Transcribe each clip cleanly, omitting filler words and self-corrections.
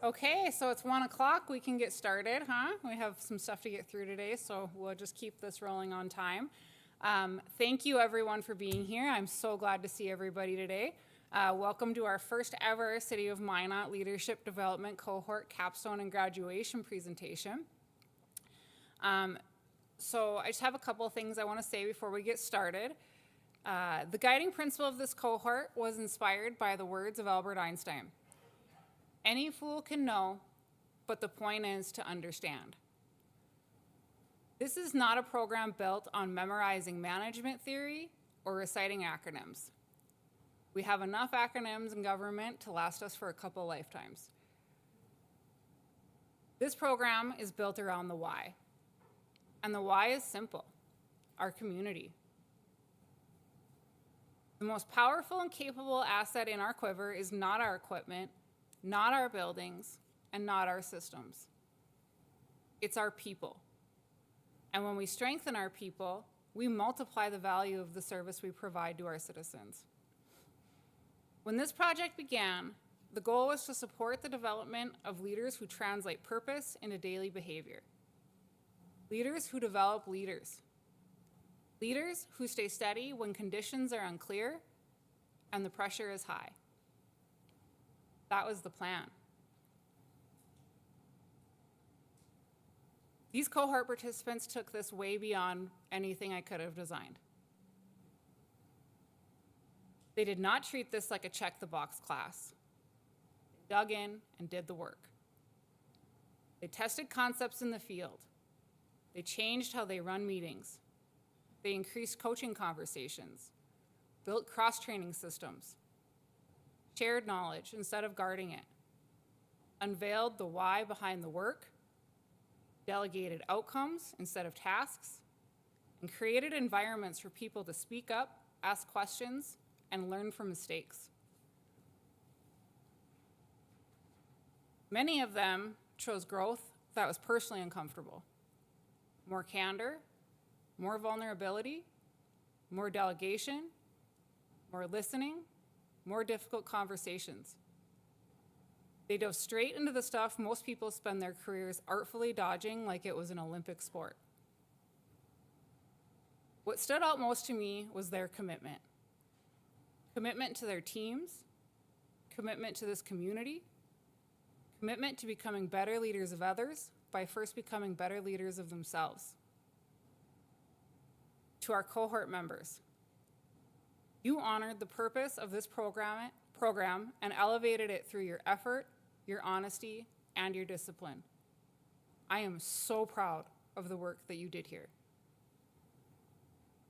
Okay, so it's 1 o'clock. We can get started, huh? We have some stuff to get through today, so we'll just keep this rolling on time. Thank you, everyone, for being here. I'm so glad to see everybody today. Welcome to our first ever City of Minot Leadership Development Cohort Capstone and Graduation presentation. So I just have a couple of things I want to say before we get started. The guiding principle of this cohort was inspired by the words of Albert Einstein. Any fool can know, but the point is to understand. This is not a program built on memorizing management theory or reciting acronyms. We have enough acronyms in government to last us for a couple lifetimes. This program is built around the why. And the why is simple: our community. The most powerful and capable asset in our quiver is not our equipment, not our buildings, and not our systems. It's our people. And when we strengthen our people, we multiply the value of the service we provide to our citizens. When this project began, the goal was to support the development of leaders who translate purpose into daily behavior. Leaders who develop leaders. Leaders who stay steady when conditions are unclear and the pressure is high. That was the plan. These cohort participants took this way beyond anything I could have designed. They did not treat this like a check-the-box class. They dug in and did the work. They tested concepts in the field. They changed how they run meetings. They increased coaching conversations, built cross-training systems, shared knowledge instead of guarding it, unveiled the why behind the work, delegated outcomes instead of tasks, and created environments for people to speak up, ask questions, and learn from mistakes. Many of them chose growth that was personally uncomfortable. More candor, more vulnerability, more delegation, more listening, more difficult conversations. They dove straight into the stuff most people spend their careers artfully dodging like it was an Olympic sport. What stood out most to me was their commitment. Commitment to their teams, commitment to this community, commitment to becoming better leaders of others by first becoming better leaders of themselves. To our cohort members, you honored the purpose of this program and elevated it through your effort, your honesty, and your discipline. I am so proud of the work that you did here.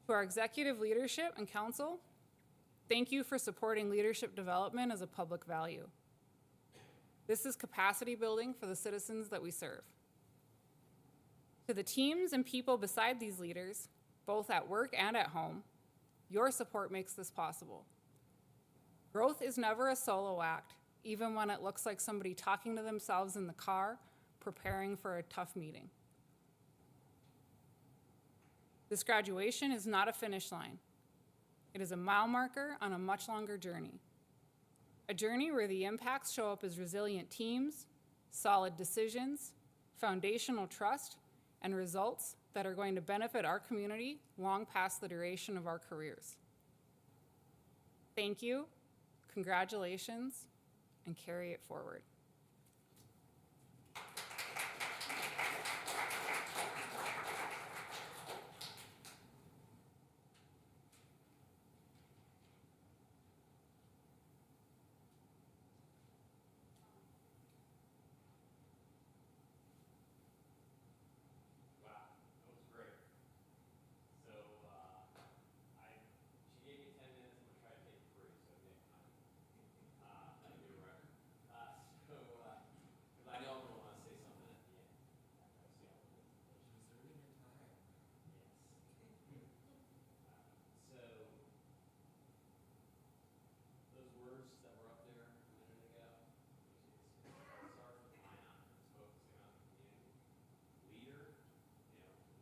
To our executive leadership and council, thank you for supporting leadership development as a public value. This is capacity building for the citizens that we serve. To the teams and people beside these leaders, both at work and at home, your support makes this possible. Growth is never a solo act, even when it looks like somebody talking to themselves in the car, preparing for a tough meeting. This graduation is not a finish line. It is a mile marker on a much longer journey. A journey where the impacts show up as resilient teams, solid decisions, foundational trust, and results that are going to benefit our community long past the duration of our careers. Thank you, congratulations, and carry it forward.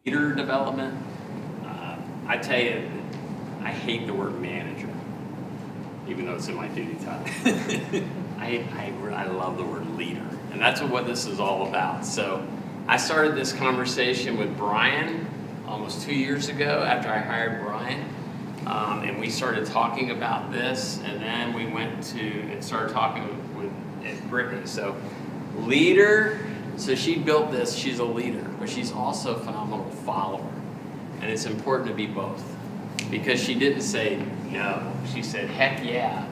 Leader development, I tell you, I hate the word manager, even though it's in my duty time. I love the word leader, and that's what this is all about. So I started this conversation with Brian almost 2 years ago after I hired Brian. And we started talking about this, and then we went to and started talking with Brittany. So leader, so she built this, she's a leader, but she's also a phenomenal follower. And it's important to be both. Because she didn't say no, she said, heck yeah,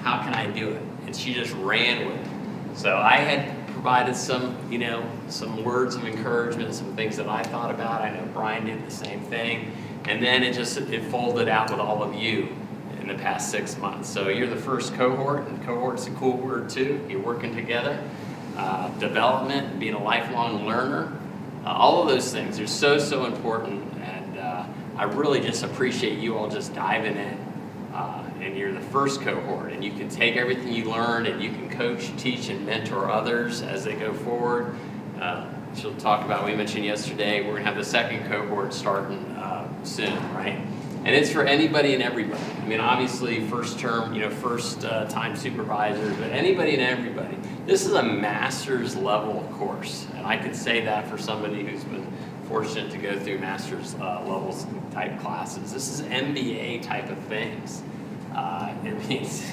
how can I do it? And she just ran with it. So I had provided some words of encouragement, some things that I thought about. I know Brian did the same thing. And then it folded out with all of you in the past 6 months. So you're the first cohort, and cohort's a cool word too. You're working together. Development, being a lifelong learner, all of those things are so important. And I really just appreciate you all just diving in. And you're the first cohort, and you can take everything you learned, and you can coach, teach, and mentor others as they go forward. She'll talk about, we mentioned yesterday, we're going to have the second cohort starting soon, right? And it's for anybody and everybody. I mean, obviously, first term, first time supervisors, but anybody and everybody. This is a master's level course, and I could say that for somebody who's been fortunate to go through master's levels type classes. This is MBA type of things. It means,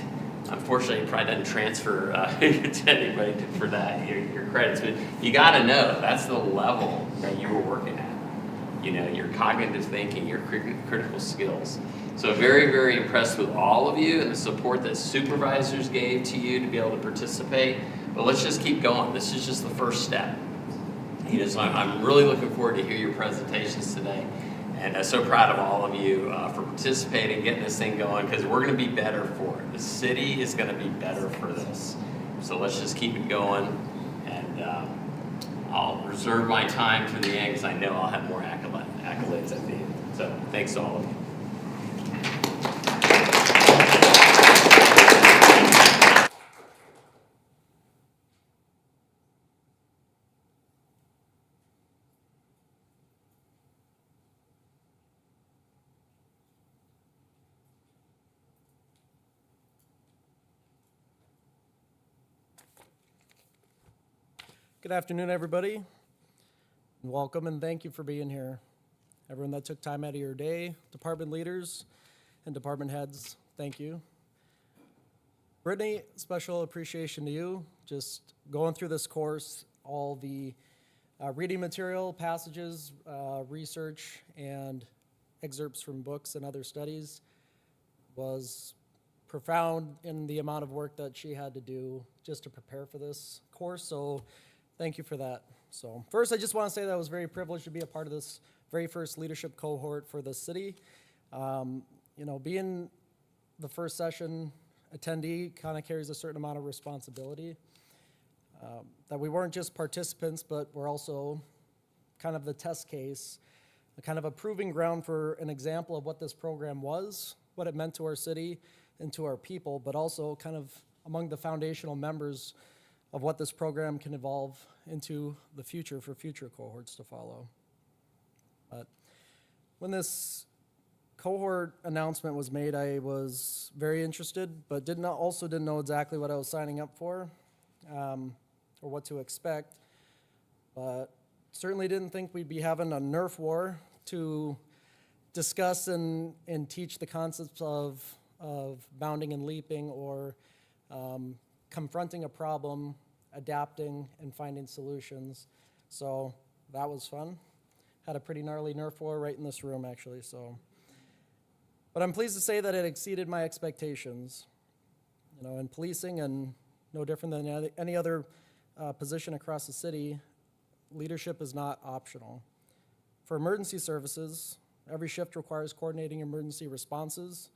unfortunately, it probably doesn't transfer to anybody for that, your credits, but you got to know that's the level that you were working at. Your cognitive thinking, your critical skills. So very, very impressed with all of you and the support that supervisors gave to you to be able to participate. But let's just keep going. This is just the first step. So I'm really looking forward to hear your presentations today. And I'm so proud of all of you for participating, getting this thing going, because we're going to be better for it. The city is going to be better for this. So let's just keep it going. And I'll reserve my time to the end, because I know I'll have more accolades at the end. So thanks to all of you. Good afternoon, everybody. Welcome and thank you for being here. Everyone that took time out of your day, department leaders and department heads, thank you. Brittany, special appreciation to you. Just going through this course, all the reading material, passages, research, and excerpts from books and other studies was profound in the amount of work that she had to do just to prepare for this course. So thank you for that. So first, I just want to say that I was very privileged to be a part of this very first leadership cohort for the city. Being the first session attendee kind of carries a certain amount of responsibility. That we weren't just participants, but we're also kind of the test case, kind of a proving ground for an example of what this program was, what it meant to our city and to our people, but also kind of among the foundational members of what this program can evolve into the future for future cohorts to follow. But when this cohort announcement was made, I was very interested, but didn't know exactly what I was signing up for or what to expect. But certainly didn't think we'd be having a Nerf war to discuss and teach the concepts of bounding and leaping or confronting a problem, adapting, and finding solutions. So that was fun. Had a pretty gnarly Nerf war right in this room, actually. But I'm pleased to say that it exceeded my expectations. In policing, and no different than any other position across the city, leadership is not optional. For emergency services, every shift requires coordinating emergency responses,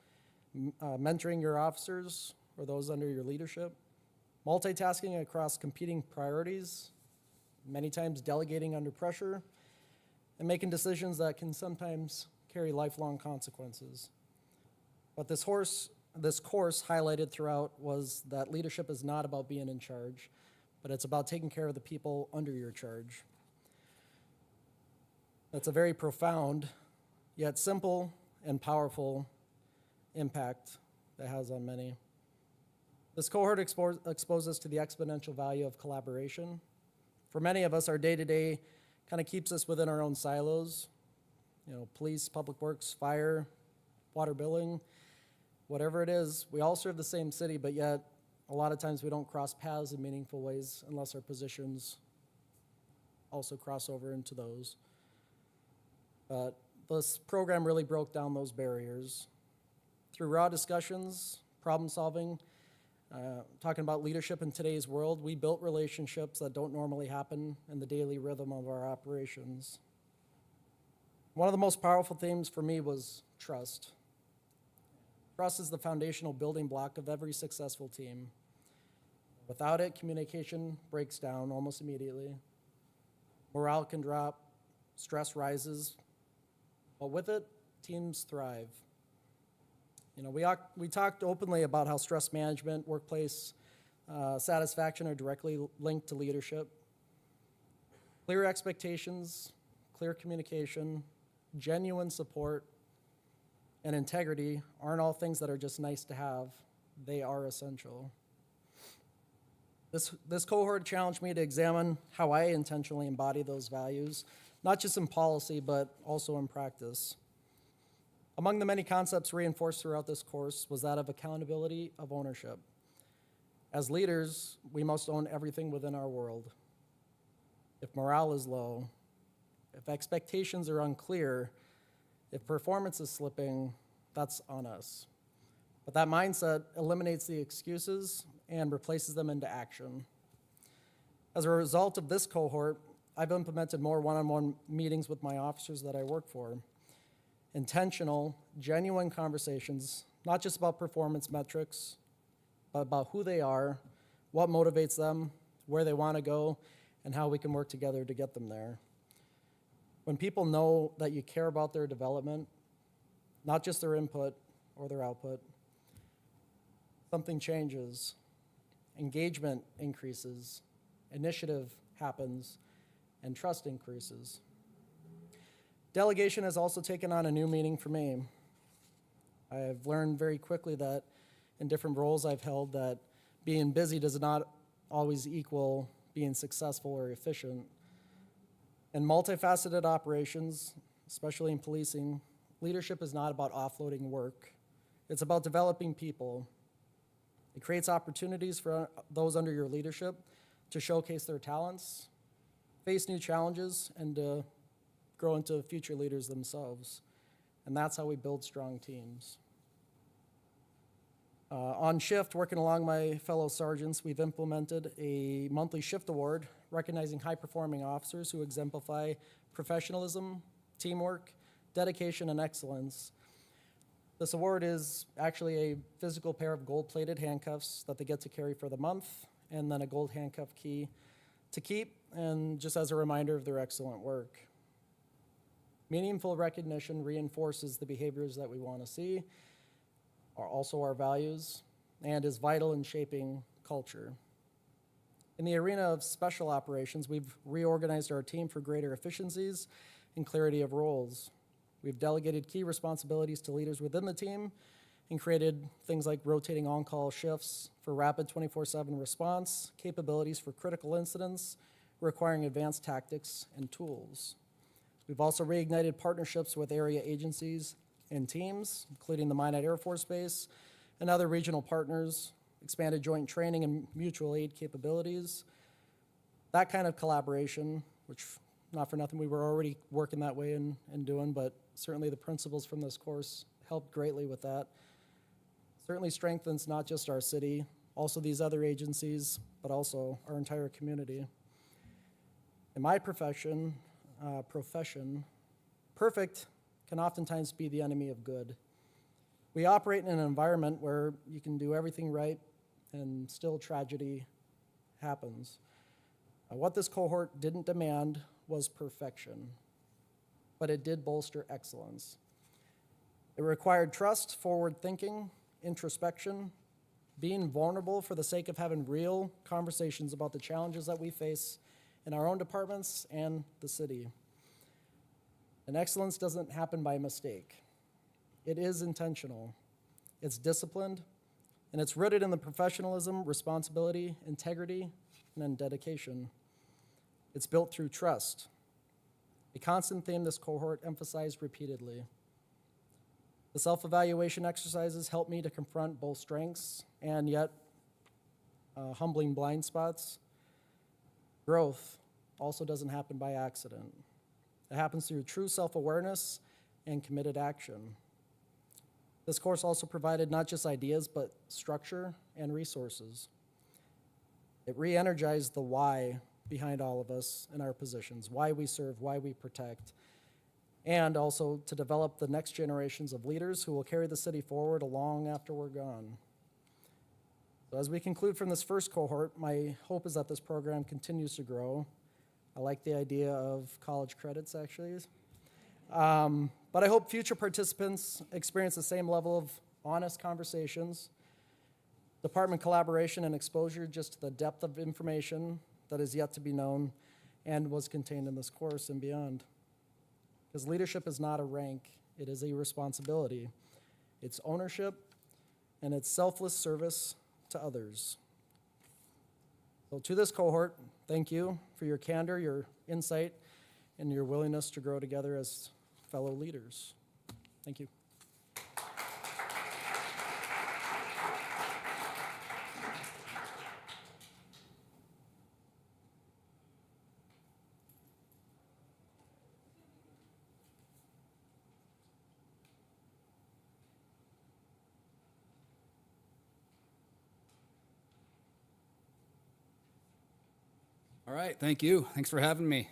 mentoring your officers or those under your leadership, multitasking across competing priorities, many times delegating under pressure, and making decisions that can sometimes carry lifelong consequences. What this course highlighted throughout was that leadership is not about being in charge, but it's about taking care of the people under your charge. That's a very profound, yet simple and powerful impact that has on many. This cohort exposes us to the exponential value of collaboration. For many of us, our day-to-day kind of keeps us within our own silos. Police, public works, fire, water billing, whatever it is, we all serve the same city, but yet a lot of times we don't cross paths in meaningful ways unless our positions also cross over into those. But this program really broke down those barriers. Through raw discussions, problem solving, talking about leadership in today's world, we built relationships that don't normally happen in the daily rhythm of our operations. One of the most powerful themes for me was trust. Trust is the foundational building block of every successful team. Without it, communication breaks down almost immediately. Morale can drop, stress rises, but with it, teams thrive. We talked openly about how stress management, workplace satisfaction are directly linked to leadership. Clear expectations, clear communication, genuine support, and integrity aren't all things that are just nice to have. They are essential. This cohort challenged me to examine how I intentionally embody those values, not just in policy, but also in practice. Among the many concepts reinforced throughout this course was that of accountability, of ownership. As leaders, we must own everything within our world. If morale is low, if expectations are unclear, if performance is slipping, that's on us. But that mindset eliminates the excuses and replaces them into action. As a result of this cohort, I've implemented more one-on-one meetings with my officers that I work for. Intentional, genuine conversations, not just about performance metrics, but about who they are, what motivates them, where they want to go, and how we can work together to get them there. When people know that you care about their development, not just their input or their output, something changes. Engagement increases, initiative happens, and trust increases. Delegation has also taken on a new meaning for me. I have learned very quickly that in different roles I've held that being busy does not always equal being successful or efficient. In multifaceted operations, especially in policing, leadership is not about offloading work. It's about developing people. It creates opportunities for those under your leadership to showcase their talents, face new challenges, and to grow into future leaders themselves. And that's how we build strong teams. On shift, working along my fellow sergeants, we've implemented a monthly shift award recognizing high-performing officers who exemplify professionalism, teamwork, dedication, and excellence. This award is actually a physical pair of gold-plated handcuffs that they get to carry for the month, and then a gold handcuff key to keep, and just as a reminder of their excellent work. Meaningful recognition reinforces the behaviors that we want to see, are also our values, and is vital in shaping culture. In the arena of special operations, we've reorganized our team for greater efficiencies and clarity of roles. We've delegated key responsibilities to leaders within the team and created things like rotating on-call shifts for rapid 24/7 response, capabilities for critical incidents requiring advanced tactics and tools. We've also reignited partnerships with area agencies and teams, including the Minot Air Force Base and other regional partners, expanded joint training and mutual aid capabilities. That kind of collaboration, which not for nothing, we were already working that way and doing, but certainly the principles from this course helped greatly with that. Certainly strengthens not just our city, also these other agencies, but also our entire community. In my profession, perfect can oftentimes be the enemy of good. We operate in an environment where you can do everything right and still tragedy happens. What this cohort didn't demand was perfection, but it did bolster excellence. It required trust, forward thinking, introspection, being vulnerable for the sake of having real conversations about the challenges that we face in our own departments and the city. And excellence doesn't happen by mistake. It is intentional. It's disciplined. And it's rooted in the professionalism, responsibility, integrity, and then dedication. It's built through trust, a constant theme this cohort emphasized repeatedly. The self-evaluation exercises help me to confront both strengths and yet humbling blind spots. Growth also doesn't happen by accident. It happens through true self-awareness and committed action. This course also provided not just ideas, but structure and resources. It re-energized the why behind all of us in our positions, why we serve, why we protect, and also to develop the next generations of leaders who will carry the city forward long after we're gone. So as we conclude from this first cohort, my hope is that this program continues to grow. I like the idea of college credits, actually. But I hope future participants experience the same level of honest conversations, department collaboration, and exposure just to the depth of information that is yet to be known and was contained in this course and beyond. Because leadership is not a rank, it is a responsibility. It's ownership, and it's selfless service to others. So to this cohort, thank you for your candor, your insight, and your willingness to grow together as fellow leaders. Thank you. All right, thank you. Thanks for having me.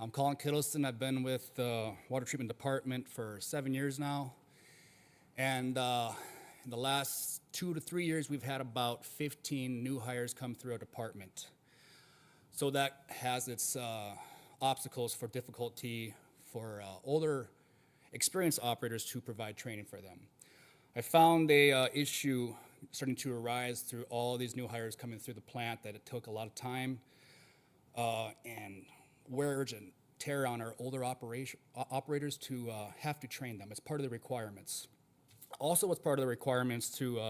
I'm Colin Kittleson. I've been with the Water Treatment Department for 7 years now. And in the last 2 to 3 years, we've had about 15 new hires come through our department. So that has its obstacles for difficulty for older, experienced operators to provide training for them. I found a issue starting to arise through all these new hires coming through the plant that it took a lot of time and wear and tear on our older operators to have to train them. It's part of the requirements. Also, what's part of the requirements to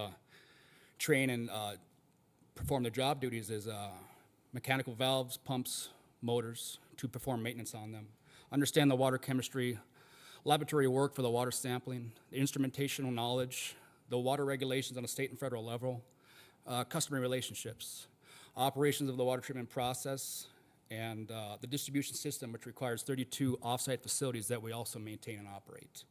train and perform their job duties is mechanical valves, pumps, motors, to perform maintenance on them. Understand the water chemistry, laboratory work for the water sampling, the instrumentational knowledge, the water regulations on a state and federal level, customer relationships, operations of the water treatment process, and the distribution system, which requires 32 off-site facilities that we also maintain and operate.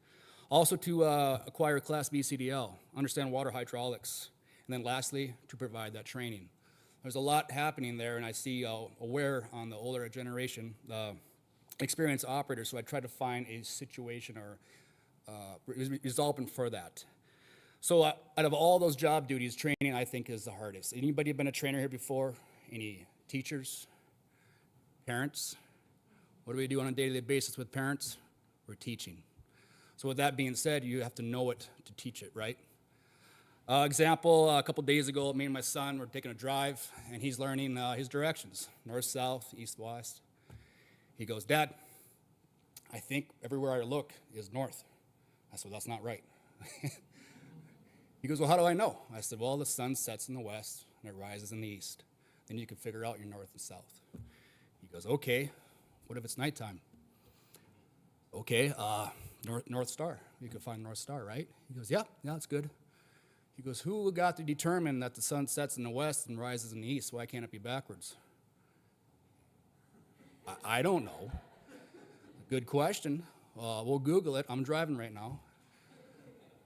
Also to acquire Class B CDL, understand water hydraulics, and then lastly, to provide that training. There's a lot happening there, and I see aware on the older generation, the experienced operators, so I try to find a situation or resolving for that. So out of all those job duties, training I think is the hardest. Anybody been a trainer here before? Any teachers? Parents? What do we do on a day-to-day basis with parents? We're teaching. So with that being said, you have to know it to teach it, right? Example, a couple days ago, me and my son were taking a drive, and he's learning his directions, north, south, east, west. He goes, "Dad, I think everywhere I look is north." I said, "Well, that's not right." He goes, "Well, how do I know?" I said, "Well, the sun sets in the west, and it rises in the east. Then you can figure out your north and south." He goes, "Okay, what if it's nighttime?" "Okay, North Star. You can find North Star, right?" He goes, yeah, that's good." He goes, "Who got to determine that the sun sets in the west and rises in the east? Why can't it be backwards?" I don't know. Good question. We'll Google it. I'm driving right now.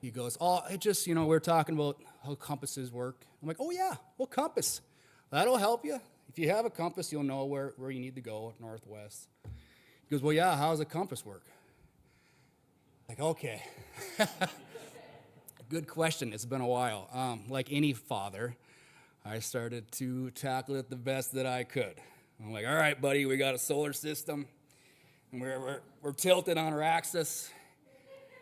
He goes, "Oh, it just, we're talking about how compasses work." I'm like, "Oh yeah, well, compass. That'll help you. If you have a compass, you'll know where you need to go, northwest." He goes, "Well, yeah, how does a compass work?" Like, okay. Good question. It's been a while. Like any father, I started to tackle it the best that I could. I'm like, "All right, buddy, we got a solar system, and we're tilted on our axis,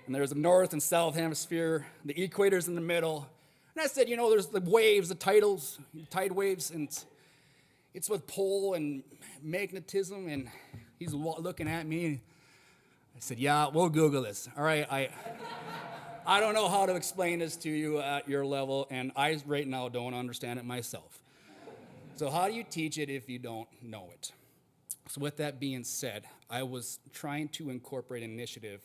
and there's a north and south hemisphere. The equator's in the middle." And I said, there's the waves, the tide waves, and it's with pole and magnetism. And he's looking at me. I said, "Yeah, we'll Google this." All right, I don't know how to explain this to you at your level, and I right now don't understand it myself. So how do you teach it if you don't know it? So with that being said, I was trying to incorporate an initiative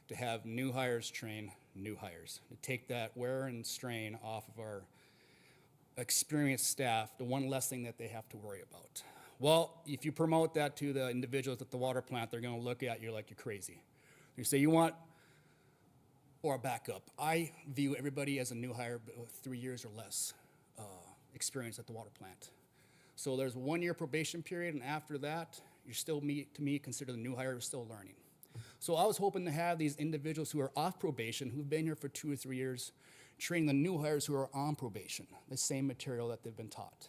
to have new hires train new hires, to take that wear and strain off of our experienced staff, the one less thing that they have to worry about. Well, if you promote that to the individuals at the water plant, they're going to look at you like you're crazy. You say you want, or back up. I view everybody as a new hire with 3 years or less experience at the water plant. So there's a 1-year probation period, and after that, you're still, to me, consider the new hire still learning. So I was hoping to have these individuals who are off probation, who've been here for 2 or 3 years, train the new hires who are on probation, the same material that they've been taught.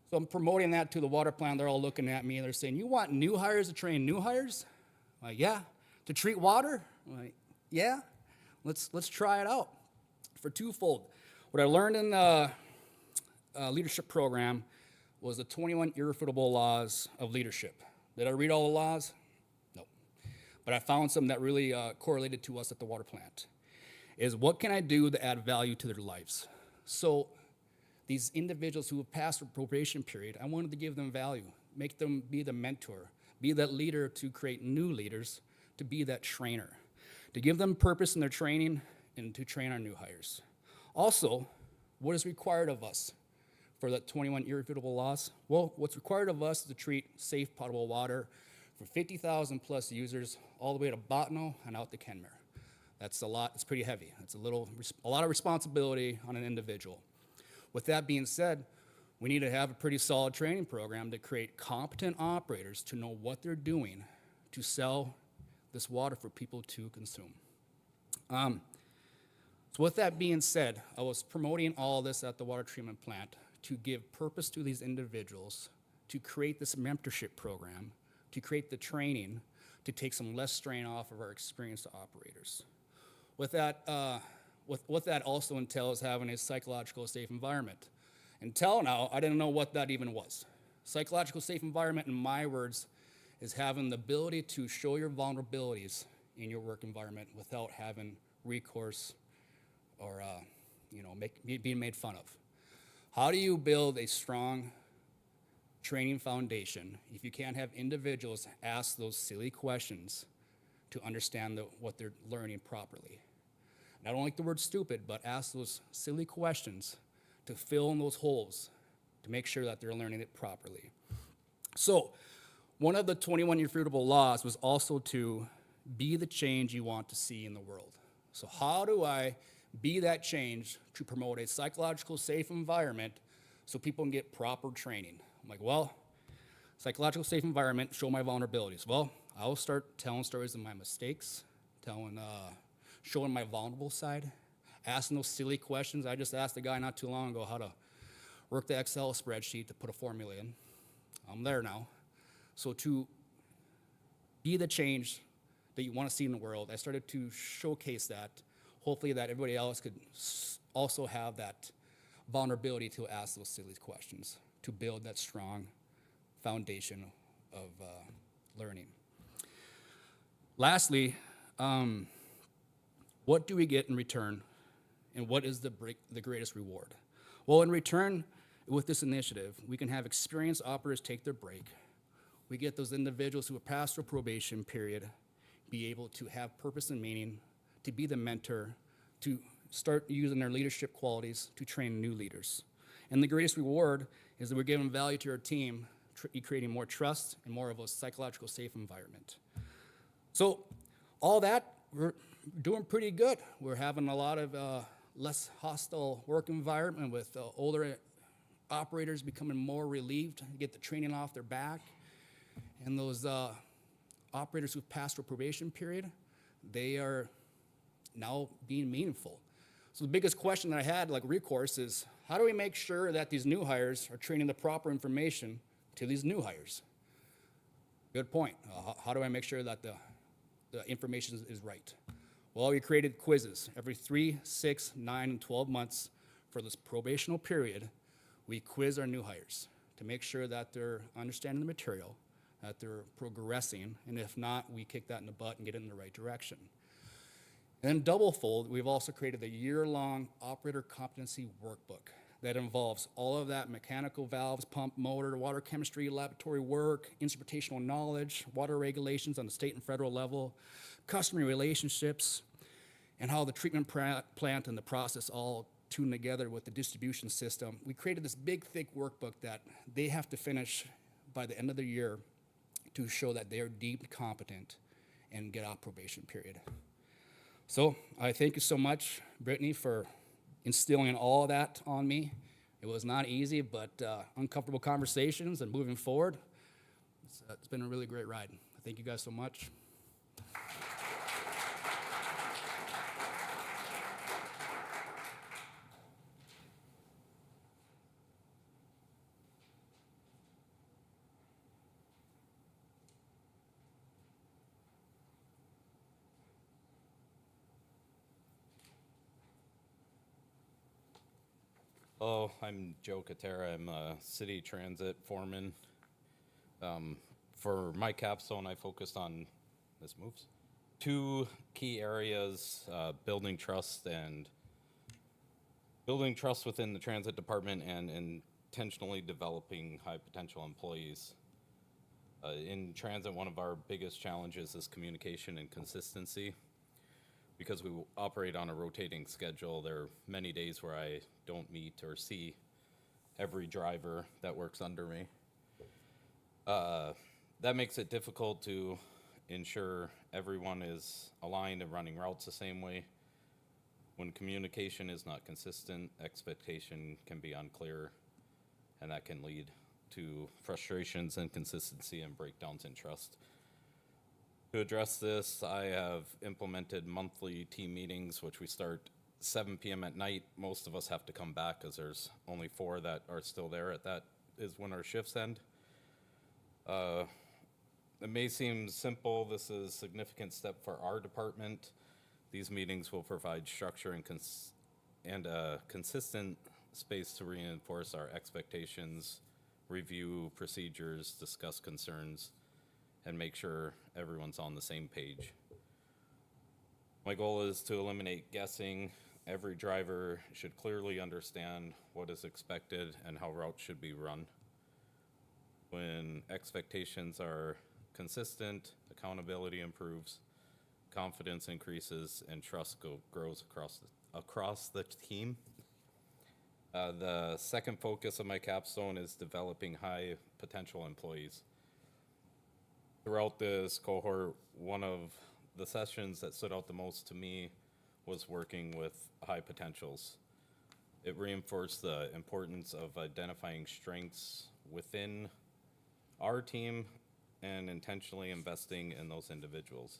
So I'm promoting that to the water plant. They're all looking at me and they're saying, you want new hires to train new hires? I'm like, yeah. To treat water? I'm like, yeah. Let's try it out. For twofold. What I learned in the leadership program was the 21 irrefutable laws of leadership. Did I read all the laws? No. But I found some that really correlated to us at the water plant. Is what can I do to add value to their lives? So these individuals who have passed their probation period, I wanted to give them value, make them be the mentor, be that leader to create new leaders, to be that trainer, to give them purpose in their training and to train our new hires. Also, what is required of us for that 21 irrefutable laws? Well, what's required of us is to treat safe potable water for 50,000 plus users all the way to Botno and out to Kenmare. That's a lot, it's pretty heavy. It's a lot of responsibility on an individual. With that being said, we need to have a pretty solid training program to create competent operators to know what they're doing to sell this water for people to consume. So with that being said, I was promoting all this at the water treatment plant to give purpose to these individuals, to create this mentorship program, to create the training, to take some less strain off of our experienced operators. With that, what that also entails having a psychological safe environment. Until now, I didn't know what that even was. Psychological safe environment, in my words, is having the ability to show your vulnerabilities in your work environment without having recourse or being made fun of. How do you build a strong training foundation if you can't have individuals ask those silly questions to understand what they're learning properly? And I don't like the word stupid, but ask those silly questions to fill in those holes to make sure that they're learning it properly. So one of the 21 irrefutable laws was also to be the change you want to see in the world. So how do I be that change to promote a psychological safe environment so people can get proper training? I'm like, well, psychological safe environment, show my vulnerabilities. Well, I'll start telling stories of my mistakes, showing my vulnerable side, asking those silly questions. I just asked a guy not too long ago how to work the Excel spreadsheet to put a formula in. I'm there now. So to be the change that you want to see in the world, I started to showcase that, hopefully that everybody else could also have that vulnerability to ask those silly questions, to build that strong foundation of learning. Lastly, what do we get in return, and what is the greatest reward? Well, in return, with this initiative, we can have experienced operators take their break. We get those individuals who have passed their probation period be able to have purpose and meaning, to be the mentor, to start using their leadership qualities to train new leaders. And the greatest reward is that we're giving value to our team, creating more trust and more of a psychological safe environment. So all that, we're doing pretty good. We're having a lot of less hostile work environment with older operators becoming more relieved, get the training off their back. And those operators who've passed their probation period, they are now being meaningful. So the biggest question that I had, like recourse, is how do we make sure that these new hires are training the proper information to these new hires? Good point. How do I make sure that the information is right? Well, we created quizzes every 3, 6, 9, and 12 months for this probational period. We quiz our new hires to make sure that they're understanding the material, that they're progressing, and if not, we kick that in the butt and get it in the right direction. And then doublefold, we've also created a year-long operator competency workbook that involves all of that mechanical valves, pump, motor, water chemistry, laboratory work, instrumentational knowledge, water regulations on the state and federal level, customer relationships, and how the treatment plant and the process all tune together with the distribution system. We created this big, thick workbook that they have to finish by the end of the year to show that they are deemed competent and get out probation period. So I thank you so much, Brittany, for instilling all that on me. It was not easy, but uncomfortable conversations and moving forward. It's been a really great ride. Thank you guys so much. Hello, I'm Joe Katera. I'm a city transit foreman. For my capstone, I focused on, this moves, two key areas, building trust within the transit department and intentionally developing high potential employees. In transit, one of our biggest challenges is communication and consistency. Because we operate on a rotating schedule, there are many days where I don't meet or see every driver that works under me. That makes it difficult to ensure everyone is aligned and running routes the same way. When communication is not consistent, expectation can be unclear, and that can lead to frustrations, inconsistency, and breakdowns in trust. To address this, I have implemented monthly team meetings, which we start 7 p.m. at night. Most of us have to come back because there's only 4 that are still there. At that is when our shifts end. It may seem simple. This is a significant step for our department. These meetings will provide structure and a consistent space to reinforce our expectations, review procedures, discuss concerns, and make sure everyone's on the same page. My goal is to eliminate guessing. Every driver should clearly understand what is expected and how routes should be run. When expectations are consistent, accountability improves, confidence increases, and trust grows across the team. The second focus of my capstone is developing high potential employees. Throughout this cohort, one of the sessions that stood out the most to me was working with high potentials. It reinforced the importance of identifying strengths within our team and intentionally investing in those individuals.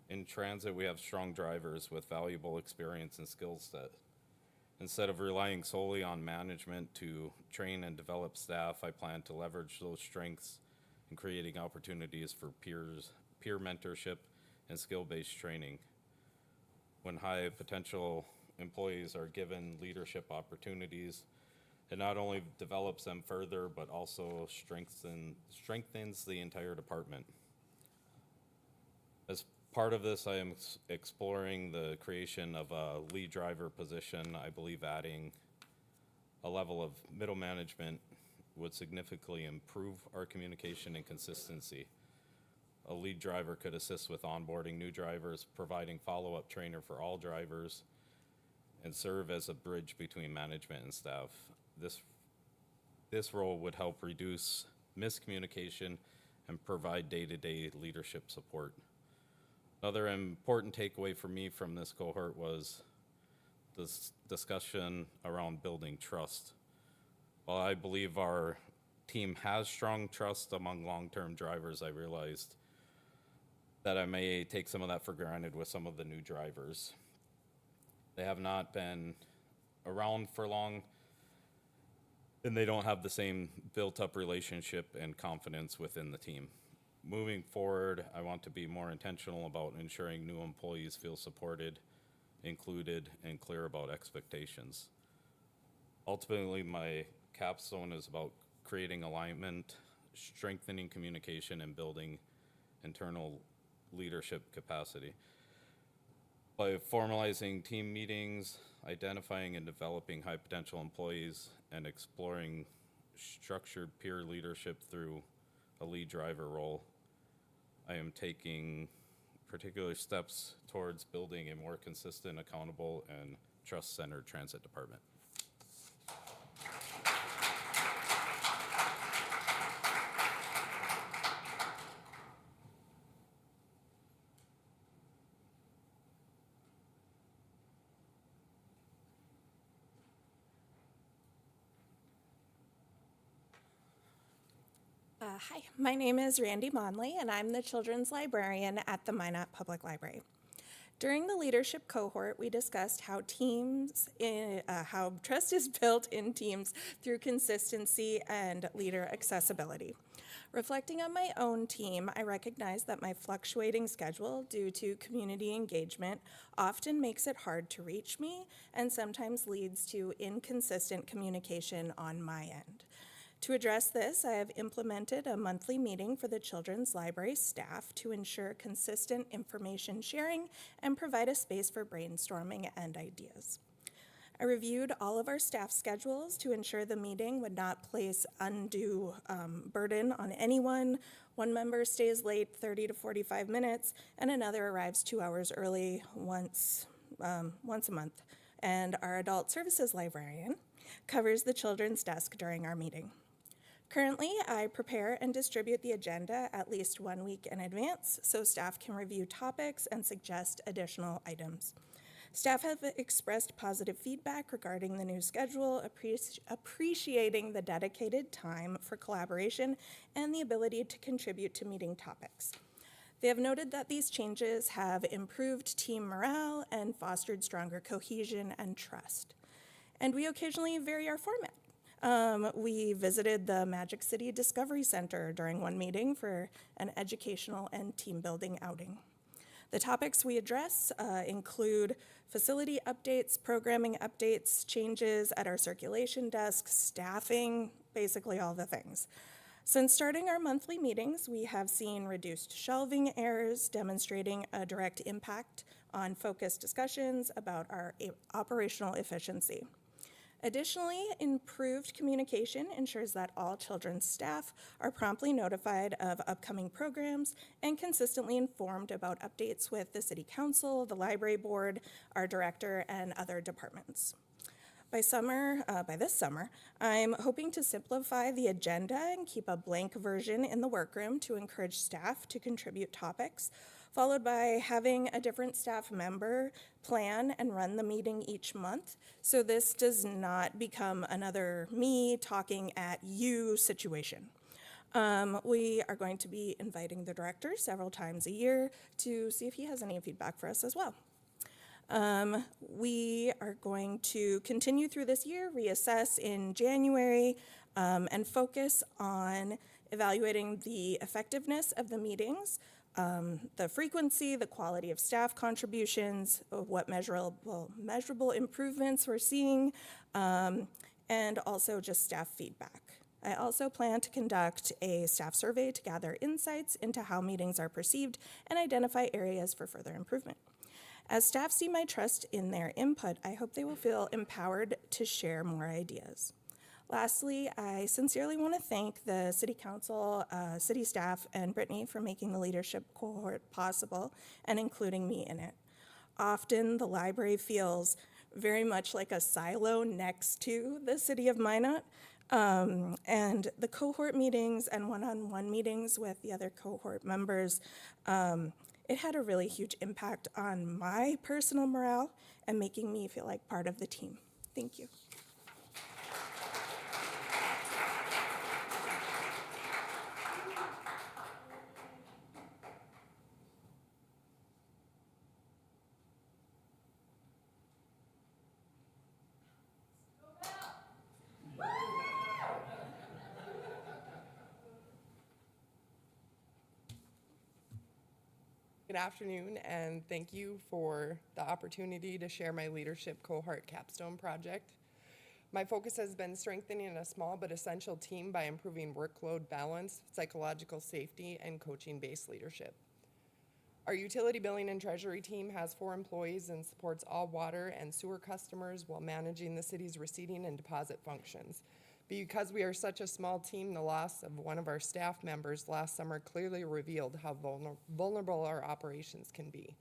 In transit, we have strong drivers with valuable experience and skill set. Instead of relying solely on management to train and develop staff, I plan to leverage those strengths in creating opportunities for peer mentorship, and skill-based training. When high potential employees are given leadership opportunities, it not only develops them further, but also strengthens the entire department. As part of this, I am exploring the creation of a lead driver position. I believe adding a level of middle management would significantly improve our communication and consistency. A lead driver could assist with onboarding new drivers, providing follow-up trainer for all drivers, and serve as a bridge between management and staff. This role would help reduce miscommunication and provide day-to-day leadership support. Another important takeaway for me from this cohort was this discussion around building trust. While I believe our team has strong trust among long-term drivers, I realized that I may take some of that for granted with some of the new drivers. They have not been around for long, and they don't have the same built-up relationship and confidence within the team. Moving forward, I want to be more intentional about ensuring new employees feel supported, included, and clear about expectations. Ultimately, my capstone is about creating alignment, strengthening communication, and building internal leadership capacity. by formalizing team meetings, identifying and developing high potential employees, and exploring structured peer leadership through a lead driver role, I am taking particular steps towards building a more consistent, accountable, and trust-centered transit department. Hi, my name is Randy Monley, and I'm the children's librarian at the Minot Public Library. During the leadership cohort, we discussed how how trust is built in teams through consistency and leader accessibility. Reflecting on my own team, I recognize that my fluctuating schedule due to community engagement often makes it hard to reach me and sometimes leads to inconsistent communication on my end. To address this, I have implemented a monthly meeting for the Children's Library staff to ensure consistent information sharing and provide a space for brainstorming and ideas. I reviewed all of our staff schedules to ensure the meeting would not place undue burden on anyone. One member stays late 30 to 45 minutes, and another arrives 2 hours early once a month. And our adult services librarian covers the children's desk during our meeting. Currently, I prepare and distribute the agenda at least 1 week in advance so staff can review topics and suggest additional items. Staff have expressed positive feedback regarding the new schedule, appreciating the dedicated time for collaboration and the ability to contribute to meeting topics. They have noted that these changes have improved team morale and fostered stronger cohesion and trust. And we occasionally vary our format. We visited the Magic City Discovery Center during one meeting for an educational and team building outing. The topics we address include facility updates, programming updates, changes at our circulation desk, staffing, basically all the things. Since starting our monthly meetings, we have seen reduced shelving errors, demonstrating a direct impact on focused discussions about our operational efficiency. Additionally, improved communication ensures that all children's staff are promptly notified of upcoming programs and consistently informed about updates with the City Council, the Library Board, our director, and other departments. By this summer, I'm hoping to simplify the agenda and keep a blank version in the workroom to encourage staff to contribute topics, followed by having a different staff member plan and run the meeting each month, so this does not become another me talking at you situation. We are going to be inviting the director several times a year to see if he has any feedback for us as well. We are going to continue through this year, reassess in January, and focus on evaluating the effectiveness of the meetings, the frequency, the quality of staff contributions, what measurable improvements we're seeing, and also just staff feedback. I also plan to conduct a staff survey to gather insights into how meetings are perceived and identify areas for further improvement. As staff see my trust in their input, I hope they will feel empowered to share more ideas. Lastly, I sincerely want to thank the City Council, city staff, and Brittany for making the leadership cohort possible and including me in it. Often, the library feels very much like a silo next to the city of Minot, and the cohort meetings and one-on-one meetings with the other cohort members, it had a really huge impact on my personal morale and making me feel like part of the team. Thank you. Good afternoon, and thank you for the opportunity to share my leadership cohort capstone project. My focus has been strengthening a small but essential team by improving workload balance, psychological safety, and coaching-based leadership. Our utility billing and treasury team has 4 employees and supports all water and sewer customers while managing the city's receipting and deposit functions. Because we are such a small team, the loss of one of our staff members last summer clearly revealed how vulnerable our operations can be.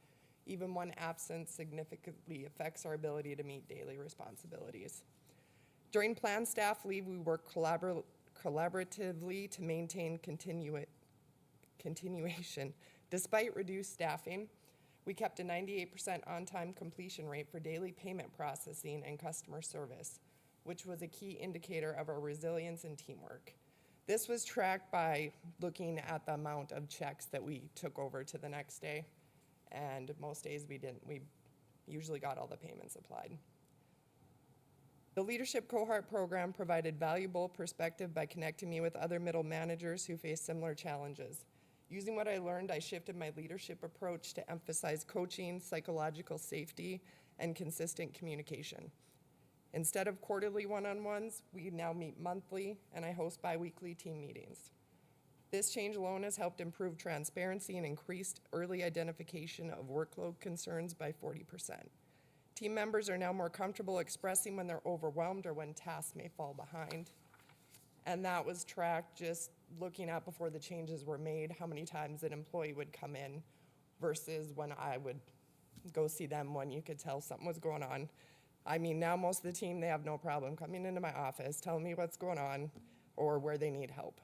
Even one absence significantly affects our ability to meet daily responsibilities. During planned staff leave, we work collaboratively to maintain continuation. Despite reduced staffing, we kept a 98% on-time completion rate for daily payment processing and customer service, which was a key indicator of our resilience and teamwork. This was tracked by looking at the amount of checks that we took over to the next day, and most days we didn't. We usually got all the payments applied. The Leadership Cohort program provided valuable perspective by connecting me with other middle managers who face similar challenges. Using what I learned, I shifted my leadership approach to emphasize coaching, psychological safety, and consistent communication. Instead of quarterly one-on-ones, we now meet monthly, and I host bi-weekly team meetings. This change alone has helped improve transparency and increased early identification of workload concerns by 40%. Team members are now more comfortable expressing when they're overwhelmed or when tasks may fall behind. And that was tracked just looking at before the changes were made, how many times an employee would come in versus when I would go see them when you could tell something was going on. I mean, now most of the team, they have no problem coming into my office, telling me what's going on or where they need help.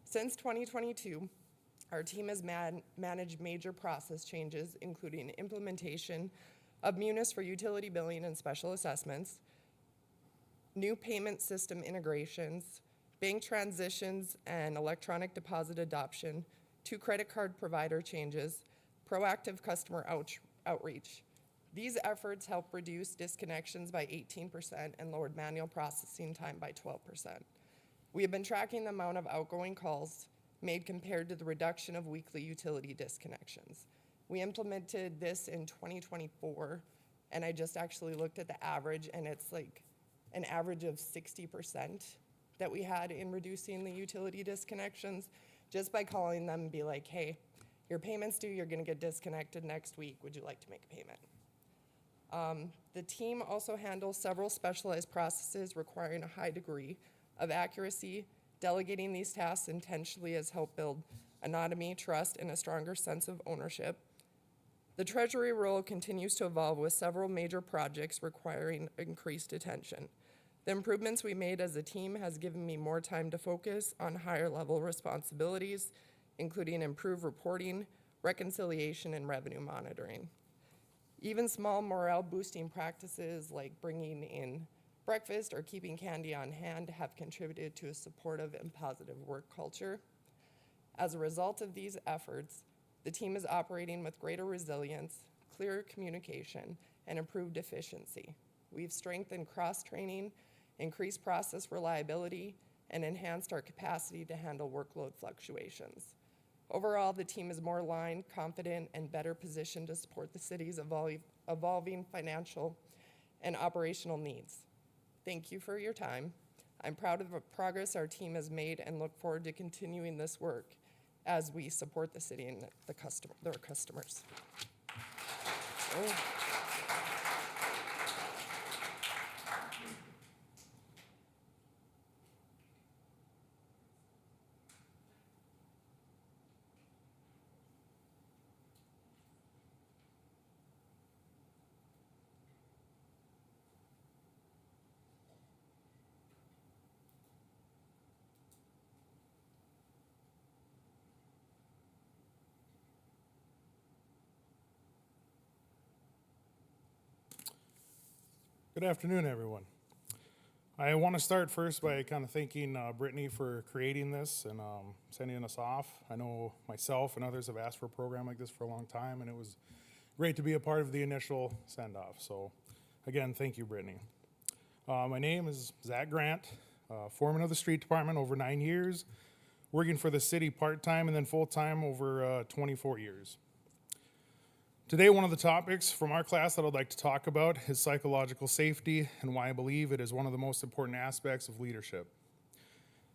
Since 2022, our team has managed major process changes, including implementation of Munis for utility billing and special assessments, new payment system integrations, bank transitions and electronic deposit adoption, 2 credit card provider changes, proactive customer outreach. These efforts help reduce disconnections by 18% and lowered manual processing time by 12%. We have been tracking the amount of outgoing calls made compared to the reduction of weekly utility disconnections. We implemented this in 2024, and I just actually looked at the average, and it's like an average of 60% that we had in reducing the utility disconnections just by calling them and be like, hey, your payment's due, you're gonna get disconnected next week, would you like to make a payment? The team also handles several specialized processes requiring a high degree of accuracy. Delegating these tasks intentionally has helped build autonomy, trust, and a stronger sense of ownership. The treasury role continues to evolve with several major projects requiring increased attention. The improvements we made as a team has given me more time to focus on higher level responsibilities, including improved reporting, reconciliation, and revenue monitoring. Even small morale boosting practices like bringing in breakfast or keeping candy on hand have contributed to a supportive and positive work culture. As a result of these efforts, the team is operating with greater resilience, clearer communication, and improved efficiency. We've strengthened cross-training, increased process reliability, and enhanced our capacity to handle workload fluctuations. Overall, the team is more aligned, confident, and better positioned to support the city's evolving financial and operational needs. Thank you for your time. I'm proud of the progress our team has made and look forward to continuing this work as we support the city and their customers. Good afternoon, everyone. I want to start first by kind of thanking Brittany for creating this and sending us off. I know myself and others have asked for a program like this for a long time, and it was great to be a part of the initial send-off. So again, thank you, Brittany. My name is Zach Grant, foreman of the street department over 9 years, working for the city part-time and then full-time over 24 years. Today, one of the topics from our class that I'd like to talk about is psychological safety and why I believe it is one of the most important aspects of leadership.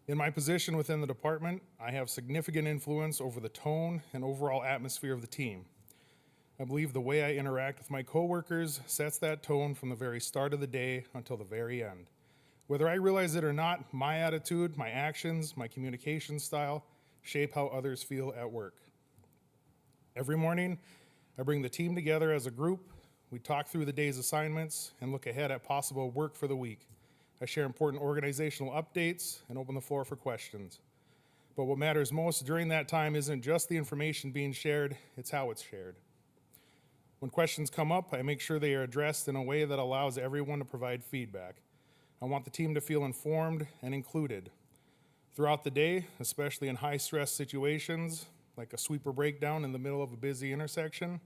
In my position within the department, I have significant influence over the tone and overall atmosphere of the team. I believe the way I interact with my coworkers sets that tone from the very start of the day until the very end. Whether I realize it or not, my attitude, my actions, my communication style shape how others feel at work. Every morning, I bring the team together as a group. We talk through the day's assignments and look ahead at possible work for the week. I share important organizational updates and open the floor for questions. But what matters most during that time isn't just the information being shared, it's how it's shared. When questions come up, I make sure they are addressed in a way that allows everyone to provide feedback. I want the team to feel informed and included. Throughout the day, especially in high-stress situations, like a sweeper breakdown in the middle of a busy intersection,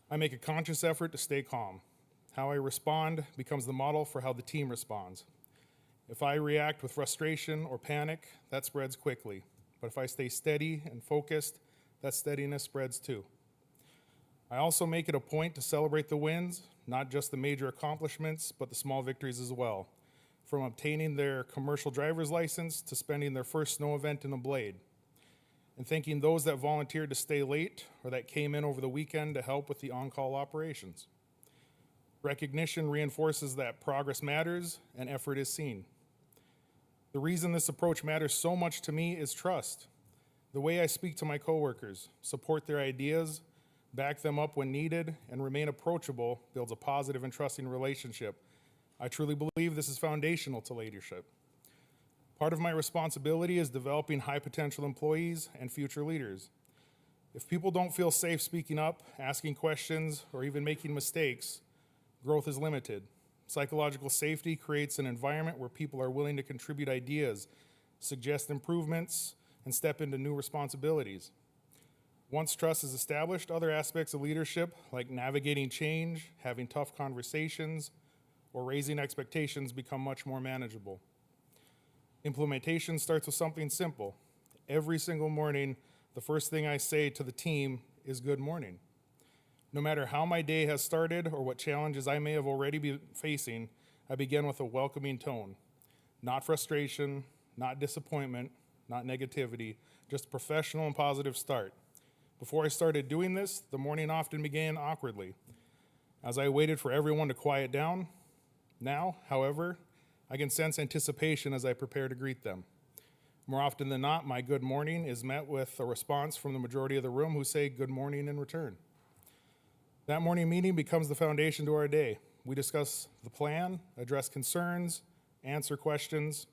I make a conscious effort to stay calm. How I respond becomes the model for how the team responds. If I react with frustration or panic, that spreads quickly. But if I stay steady and focused, that steadiness spreads too. I also make it a point to celebrate the wins, not just the major accomplishments, but the small victories as well. From obtaining their commercial driver's license to spending their first snow event in a blade. And thanking those that volunteered to stay late or that came in over the weekend to help with the on-call operations. Recognition reinforces that progress matters and effort is seen. The reason this approach matters so much to me is trust. The way I speak to my coworkers, support their ideas, back them up when needed, and remain approachable builds a positive and trusting relationship. I truly believe this is foundational to leadership. Part of my responsibility is developing high potential employees and future leaders. If people don't feel safe speaking up, asking questions, or even making mistakes, growth is limited. Psychological safety creates an environment where people are willing to contribute ideas, suggest improvements, and step into new responsibilities. Once trust is established, other aspects of leadership, like navigating change, having tough conversations, or raising expectations, become much more manageable. Implementation starts with something simple. Every single morning, the first thing I say to the team is good morning. No matter how my day has started or what challenges I may have already been facing, I begin with a welcoming tone. Not frustration, not disappointment, not negativity, just a professional and positive start. Before I started doing this, the morning often began awkwardly, as I waited for everyone to quiet down. Now, however, I can sense anticipation as I prepare to greet them. More often than not, my good morning is met with a response from the majority of the room who say good morning in return. That morning meeting becomes the foundation to our day. We discuss the plan, address concerns, answer questions.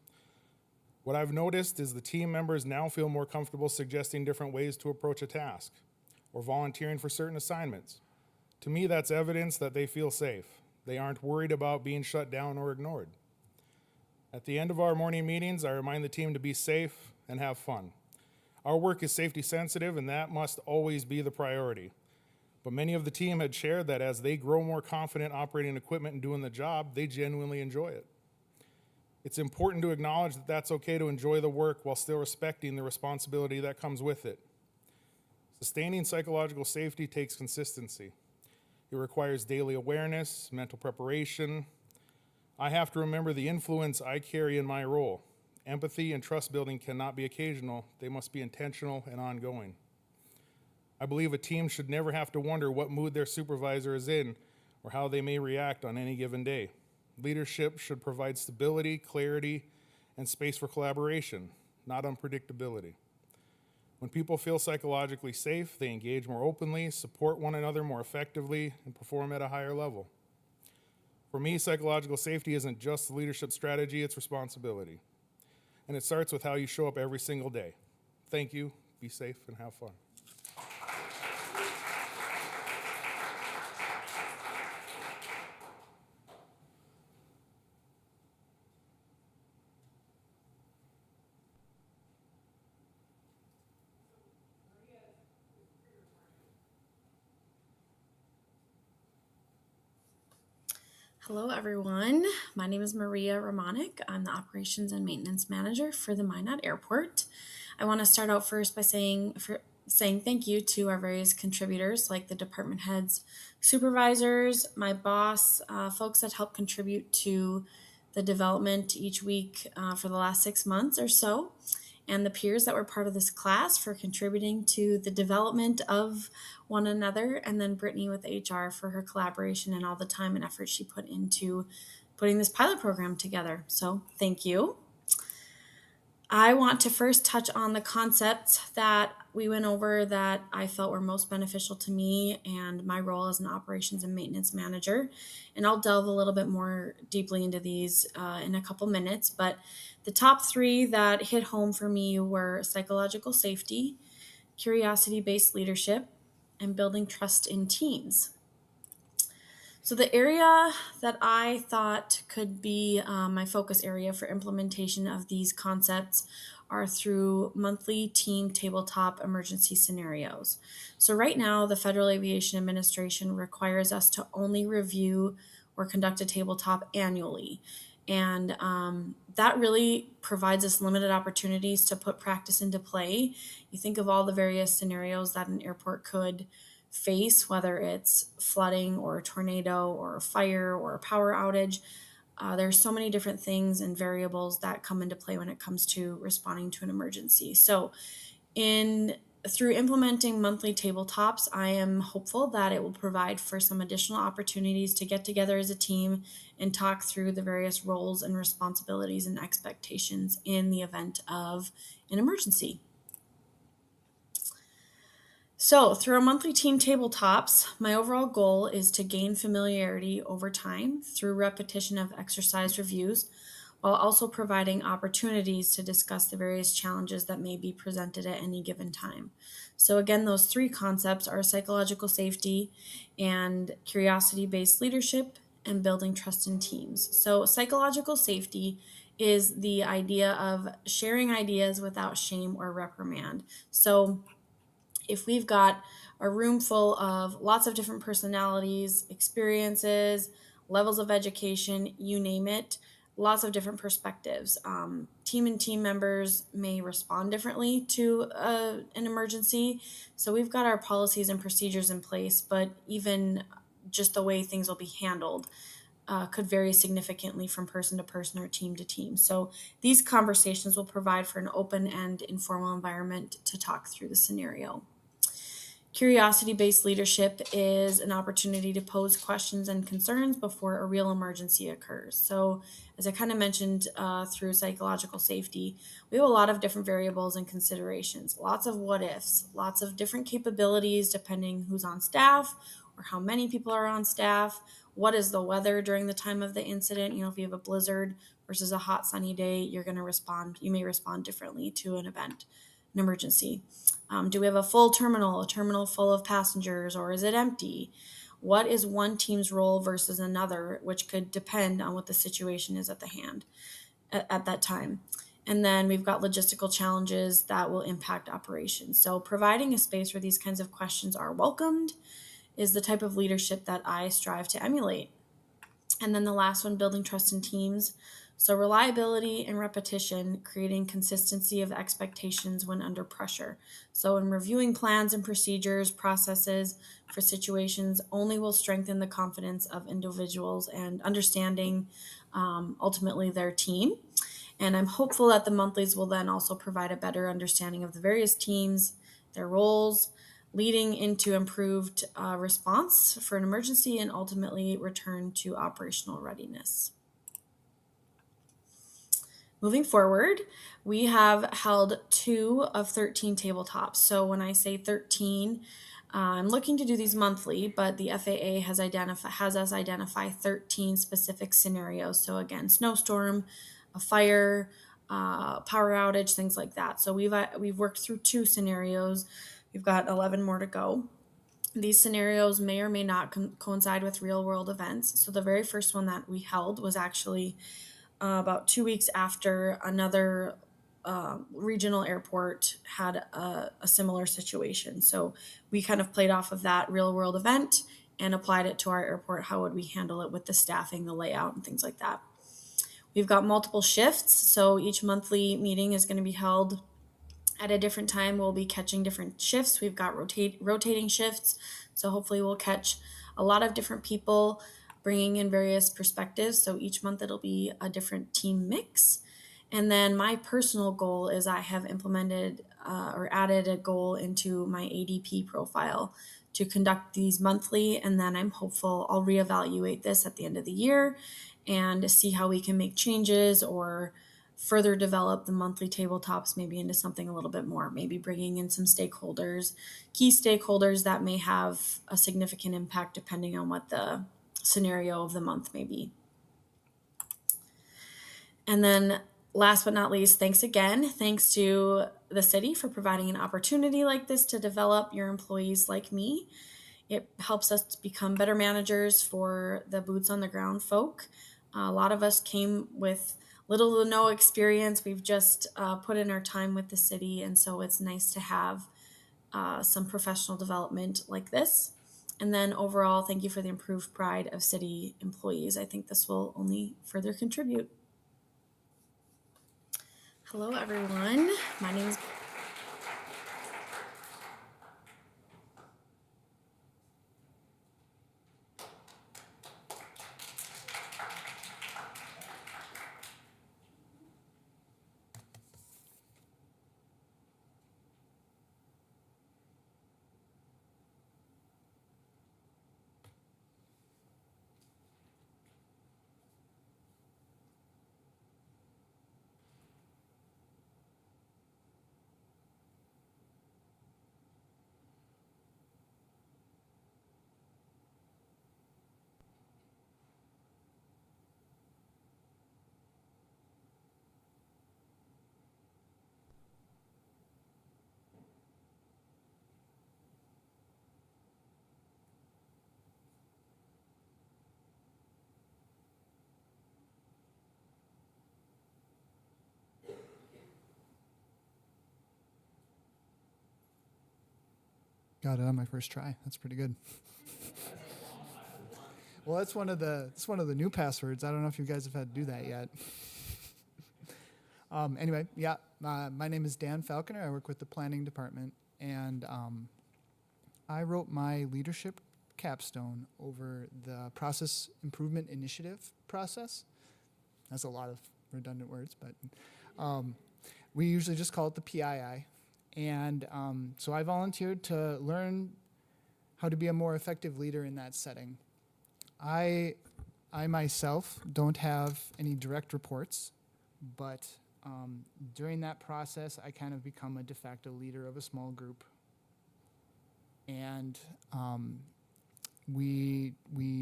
What I've noticed is the team members now feel more comfortable suggesting different ways to approach a task or volunteering for certain assignments. To me, that's evidence that they feel safe. They aren't worried about being shut down or ignored. At the end of our morning meetings, I remind the team to be safe and have fun. Our work is safety sensitive, and that must always be the priority. But many of the team had shared that as they grow more confident operating equipment and doing the job, they genuinely enjoy it. It's important to acknowledge that that's okay to enjoy the work while still respecting the responsibility that comes with it. Sustaining psychological safety takes consistency. It requires daily awareness, mental preparation. I have to remember the influence I carry in my role. Empathy and trust building cannot be occasional. They must be intentional and ongoing. I believe a team should never have to wonder what mood their supervisor is in or how they may react on any given day. Leadership should provide stability, clarity, and space for collaboration, not unpredictability. When people feel psychologically safe, they engage more openly, support one another more effectively, and perform at a higher level. For me, psychological safety isn't just a leadership strategy, it's responsibility. And it starts with how you show up every single day. Thank you, be safe, and have fun. Hello, everyone. My name is Maria Romanik. I'm the Operations and Maintenance Manager for the Minot Airport. I want to start out first by saying thank you to our various contributors, like the department heads, supervisors, my boss, folks that help contribute to the development each week for the last 6 months or so, and the peers that were part of this class for contributing to the development of one another, and then Brittany with HR for her collaboration and all the time and effort she put into putting this pilot program together. So thank you. I want to first touch on the concepts that we went over that I felt were most beneficial to me and my role as an operations and maintenance manager. And I'll delve a little bit more deeply into these in a couple minutes. But the top 3 that hit home for me were psychological safety, curiosity-based leadership, and building trust in teams. So the area that I thought could be my focus area for implementation of these concepts are through monthly team tabletop emergency scenarios. So right now, the Federal Aviation Administration requires us to only review or conduct a tabletop annually. And that really provides us limited opportunities to put practice into play. You think of all the various scenarios that an airport could face, whether it's flooding or a tornado or a fire or a power outage. There's so many different things and variables that come into play when it comes to responding to an emergency. So through implementing monthly tabletops, I am hopeful that it will provide for some additional opportunities to get together as a team and talk through the various roles and responsibilities and expectations in the event of an emergency. So through our monthly team tabletops, my overall goal is to gain familiarity over time through repetition of exercise reviews, while also providing opportunities to discuss the various challenges that may be presented at any given time. So again, those 3 concepts are psychological safety and curiosity-based leadership and building trust in teams. So psychological safety is the idea of sharing ideas without shame or reprimand. So if we've got a room full of lots of different personalities, experiences, levels of education, you name it, lots of different perspectives. Team and team members may respond differently to an emergency. So we've got our policies and procedures in place, but even just the way things will be handled could vary significantly from person to person or team to team. So these conversations will provide for an open and informal environment to talk through the scenario. Curiosity-based leadership is an opportunity to pose questions and concerns before a real emergency occurs. So as I kind of mentioned through psychological safety, we have a lot of different variables and considerations, lots of what ifs, lots of different capabilities depending who's on staff or how many people are on staff. What is the weather during the time of the incident? You know, if you have a blizzard versus a hot sunny day, you may respond differently to an event, an emergency. Do we have a full terminal, a terminal full of passengers, or is it empty? What is one team's role versus another, which could depend on what the situation is at that time. And then we've got logistical challenges that will impact operations. So providing a space where these kinds of questions are welcomed is the type of leadership that I strive to emulate. And then the last one, building trust in teams. So reliability and repetition, creating consistency of expectations when under pressure. So in reviewing plans and procedures, processes for situations only will strengthen the confidence of individuals and understanding ultimately their team. And I'm hopeful that the monthlies will then also provide a better understanding of the various teams, their roles, leading into improved response for an emergency and ultimately return to operational readiness. Moving forward, we have held 2 of 13 tabletops. So when I say 13, I'm looking to do these monthly, but the FAA has us identify 13 specific scenarios. So again, snowstorm, a fire, power outage, things like that. So we've worked through 2 scenarios. We've got 11 more to go. These scenarios may or may not coincide with real world events. So the very first one that we held was actually about 2 weeks after another regional airport had a similar situation. So we kind of played off of that real world event and applied it to our airport. How would we handle it with the staffing, the layout, and things like that? We've got multiple shifts. So each monthly meeting is going to be held at a different time. We'll be catching different shifts. We've got rotating shifts. So hopefully we'll catch a lot of different people bringing in various perspectives. So each month it'll be a different team mix. And then my personal goal is I have implemented or added a goal into my ADP profile to conduct these monthly. And then I'm hopeful I'll reevaluate this at the end of the year and see how we can make changes or further develop the monthly tabletops maybe into something a little bit more, maybe bringing in some stakeholders, key stakeholders that may have a significant impact depending on what the scenario of the month may be. And then last but not least, thanks again. Thanks to the city for providing an opportunity like this to develop your employees like me. It helps us to become better managers for the boots on the ground folk. A lot of us came with little to no experience. We've just put in our time with the city, and so it's nice to have some professional development like this. And then overall, thank you for the improved pride of city employees. I think this will only further contribute. Hello, everyone. My name is Got it on my first try. That's pretty good. Well, it's one of the new passwords. I don't know if you guys have had to do that yet. Anyway, yeah, my name is Dan Falconer. I work with the planning department, and I wrote my leadership capstone over the process improvement initiative process. That's a lot of redundant words, but we usually just call it the PII. And so I volunteered to learn how to be a more effective leader in that setting. I myself don't have any direct reports, but during that process, I kind of become a de facto leader of a small group. And we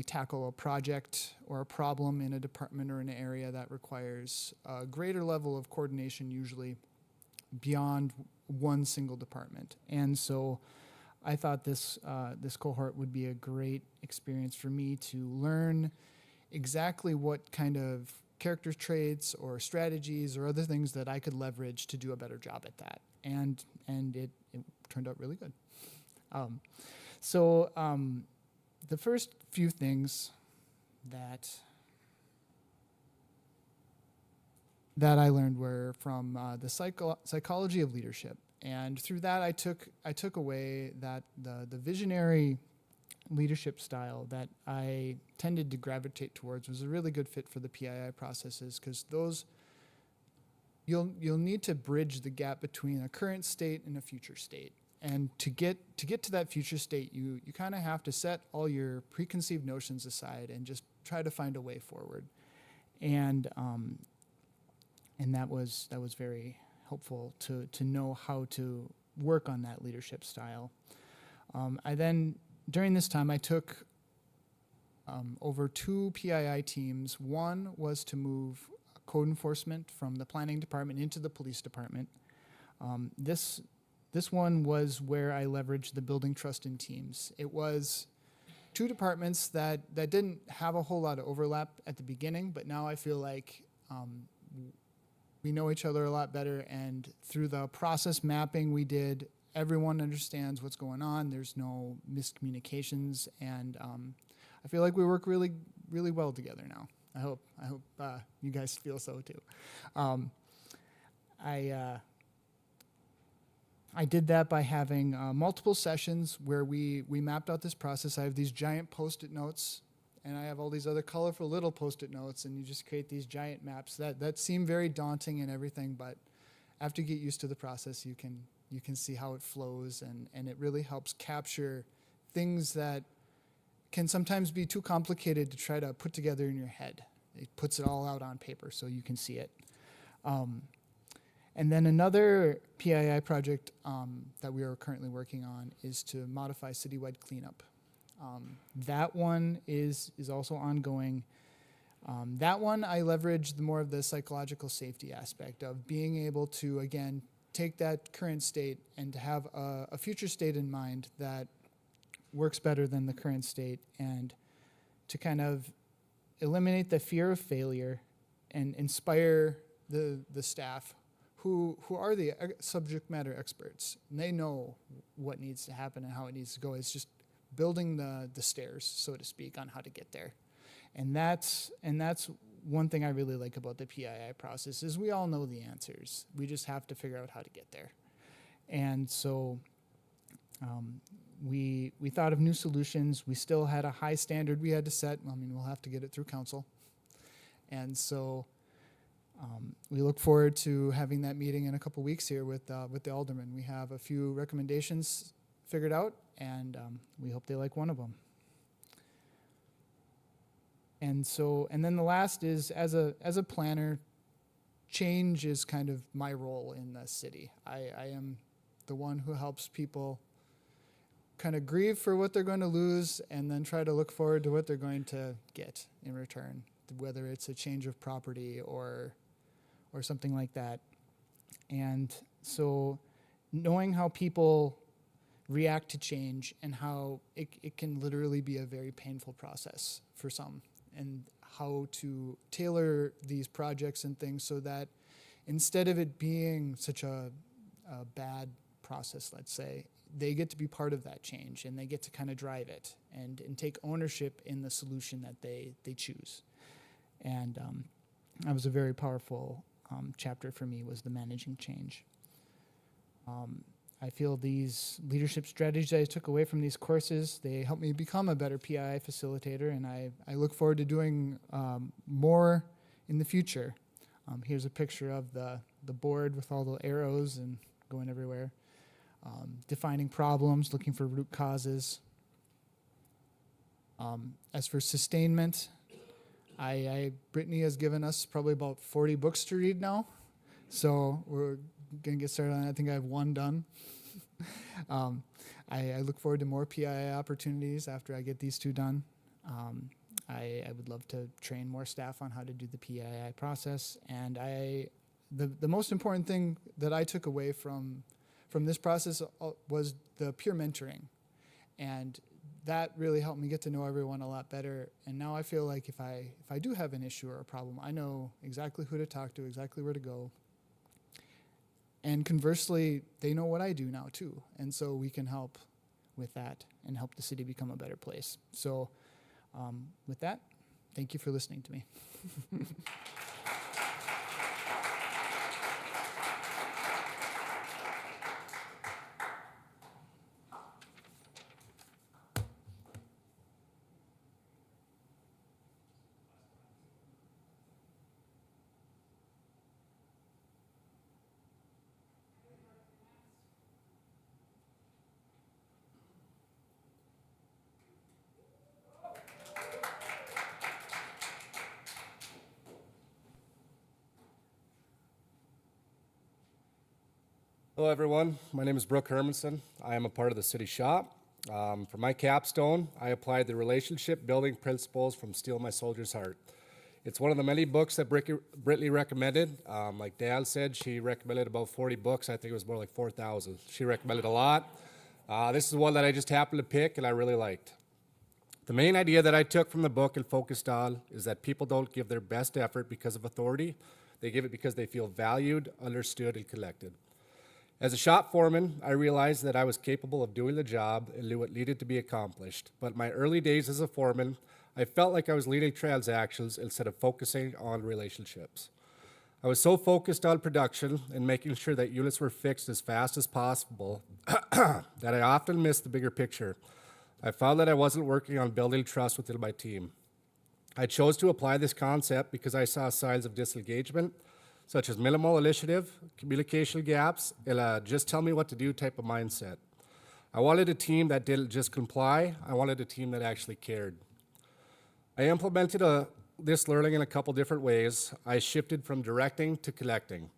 tackle a project or a problem in a department or an area that requires a greater level of coordination, usually beyond one single department. And so I thought this cohort would be a great experience for me to learn exactly what kind of character traits or strategies or other things that I could leverage to do a better job at that. And it turned out really good. So the first few things that I learned were from the psychology of leadership. And through that, I took away that the visionary leadership style that I tended to gravitate towards was a really good fit for the PII processes, because those you'll need to bridge the gap between a current state and a future state. And to get to that future state, you kind of have to set all your preconceived notions aside and just try to find a way forward. And that was very helpful to know how to work on that leadership style. During this time, I took over 2 PII teams. One was to move code enforcement from the planning department into the police department. This one was where I leveraged the building trust in teams. It was 2 departments that didn't have a whole lot of overlap at the beginning, but now I feel like we know each other a lot better, and through the process mapping we did, everyone understands what's going on. There's no miscommunications, and I feel like we work really, really well together now. I hope you guys feel so too. I did that by having multiple sessions where we mapped out this process. I have these giant Post-it notes, and I have all these other colorful little Post-it notes, and you just create these giant maps that seem very daunting and everything, but after you get used to the process, you can see how it flows, and it really helps capture things that can sometimes be too complicated to try to put together in your head. It puts it all out on paper so you can see it. And then another PII project that we are currently working on is to modify citywide cleanup. That one is also ongoing. That one I leverage more of the psychological safety aspect of being able to, again, take that current state and to have a future state in mind that works better than the current state, and to kind of eliminate the fear of failure and inspire the staff who are the subject matter experts. And they know what needs to happen and how it needs to go. It's just building the stairs, so to speak, on how to get there. And that's one thing I really like about the PII process is we all know the answers. We just have to figure out how to get there. And so we thought of new solutions. We still had a high standard we had to set. I mean, we'll have to get it through council. And so we look forward to having that meeting in a couple weeks here with the aldermen. We have a few recommendations figured out, and we hope they like one of them. And then the last is, as a planner, change is kind of my role in the city. I am the one who helps people kind of grieve for what they're going to lose and then try to look forward to what they're going to get in return, whether it's a change of property or something like that. And so knowing how people react to change and how it can literally be a very painful process for some, and how to tailor these projects and things so that instead of it being such a bad process, let's say, they get to be part of that change and they get to kind of drive it and take ownership in the solution that they choose. And that was a very powerful chapter for me, was the managing change. I feel these leadership strategies I took away from these courses, they helped me become a better PII facilitator, and I look forward to doing more in the future. Here's a picture of the board with all the arrows and going everywhere. Defining problems, looking for root causes. As for sustainment, Brittany has given us probably about 40 books to read now, so we're gonna get started on it. I think I have one done. I look forward to more PII opportunities after I get these two done. I would love to train more staff on how to do the PII process, and the most important thing that I took away from this process was the peer mentoring, and that really helped me get to know everyone a lot better. And now I feel like if I do have an issue or a problem, I know exactly who to talk to, exactly where to go. And conversely, they know what I do now too. And so we can help with that and help the city become a better place. So with that, thank you for listening to me. Hello, everyone. My name is Brooke Hermanson. I am a part of the city shop. For my capstone, I applied the relationship building principles from Steal My Soldier's Heart. It's one of the many books that Brittany recommended. Like Dan said, she recommended about 40 books. I think it was more like 4,000. She recommended a lot. This is one that I just happened to pick and I really liked. The main idea that I took from the book and focused on is that people don't give their best effort because of authority. They give it because they feel valued, understood, and connected. As a shop foreman, I realized that I was capable of doing the job and knew what needed to be accomplished. But in my early days as a foreman, I felt like I was leading transactions instead of focusing on relationships. I was so focused on production and making sure that units were fixed as fast as possible that I often missed the bigger picture. I found that I wasn't working on building trust within my team. I chose to apply this concept because I saw signs of disengagement, such as minimal initiative, communication gaps, and a just tell me what to do type of mindset. I wanted a team that didn't just comply, I wanted a team that actually cared. I implemented this learning in a couple different ways. I shifted from directing to collecting.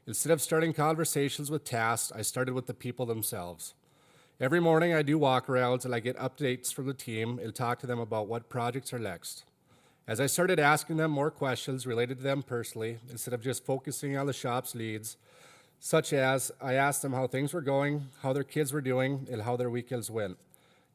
Instead of starting conversations with tasks, I started with the people themselves. Every morning I do walkarounds and I get updates from the team and talk to them about what projects are next. As I started asking them more questions related to them personally, instead of just focusing on the shop's needs, such as I asked them how things were going, how their kids were doing, and how their weekends went.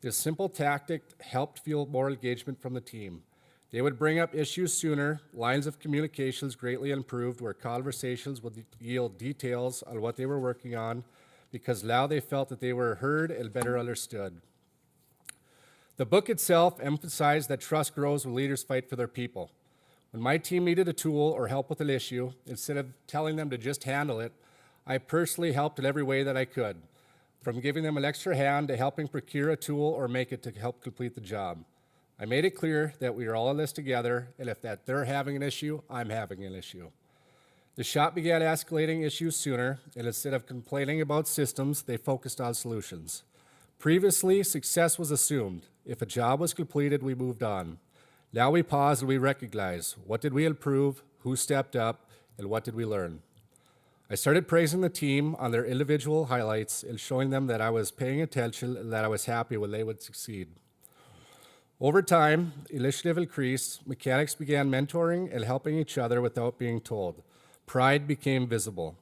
This simple tactic helped fuel more engagement from the team. They would bring up issues sooner, lines of communications greatly improved where conversations would yield details on what they were working on because now they felt that they were heard and better understood. The book itself emphasized that trust grows when leaders fight for their people. When my team needed a tool or help with an issue, instead of telling them to just handle it, I personally helped in every way that I could, from giving them an extra hand to helping procure a tool or make it to help complete the job. I made it clear that we are all in this together, and if that they're having an issue, I'm having an issue. The shop began escalating issues sooner, and instead of complaining about systems, they focused on solutions. Previously, success was assumed. If a job was completed, we moved on. Now we pause and we recognize, what did we improve, who stepped up, and what did we learn? I started praising the team on their individual highlights and showing them that I was paying attention and that I was happy when they would succeed. Over time, initiative increased, mechanics began mentoring and helping each other without being told. Pride became visible.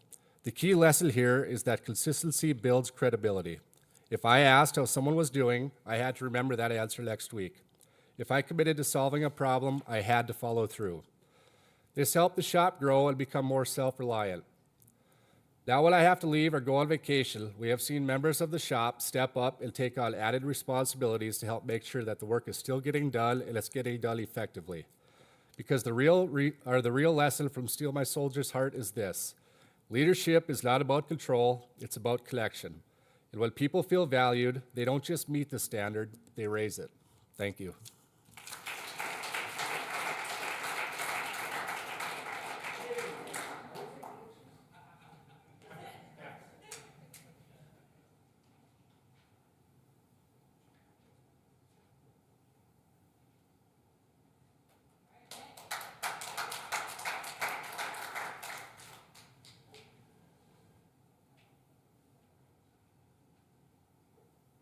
The key lesson here is that consistency builds credibility. If I asked how someone was doing, I had to remember that answer next week. If I committed to solving a problem, I had to follow through. This helped the shop grow and become more self-reliant. Now when I have to leave or go on vacation, we have seen members of the shop step up and take on added responsibilities to help make sure that the work is still getting done and it's getting done effectively. Because the real lesson from Steal My Soldier's Heart is this: leadership is not about control, it's about connection. And when people feel valued, they don't just meet the standard, they raise it. Thank you.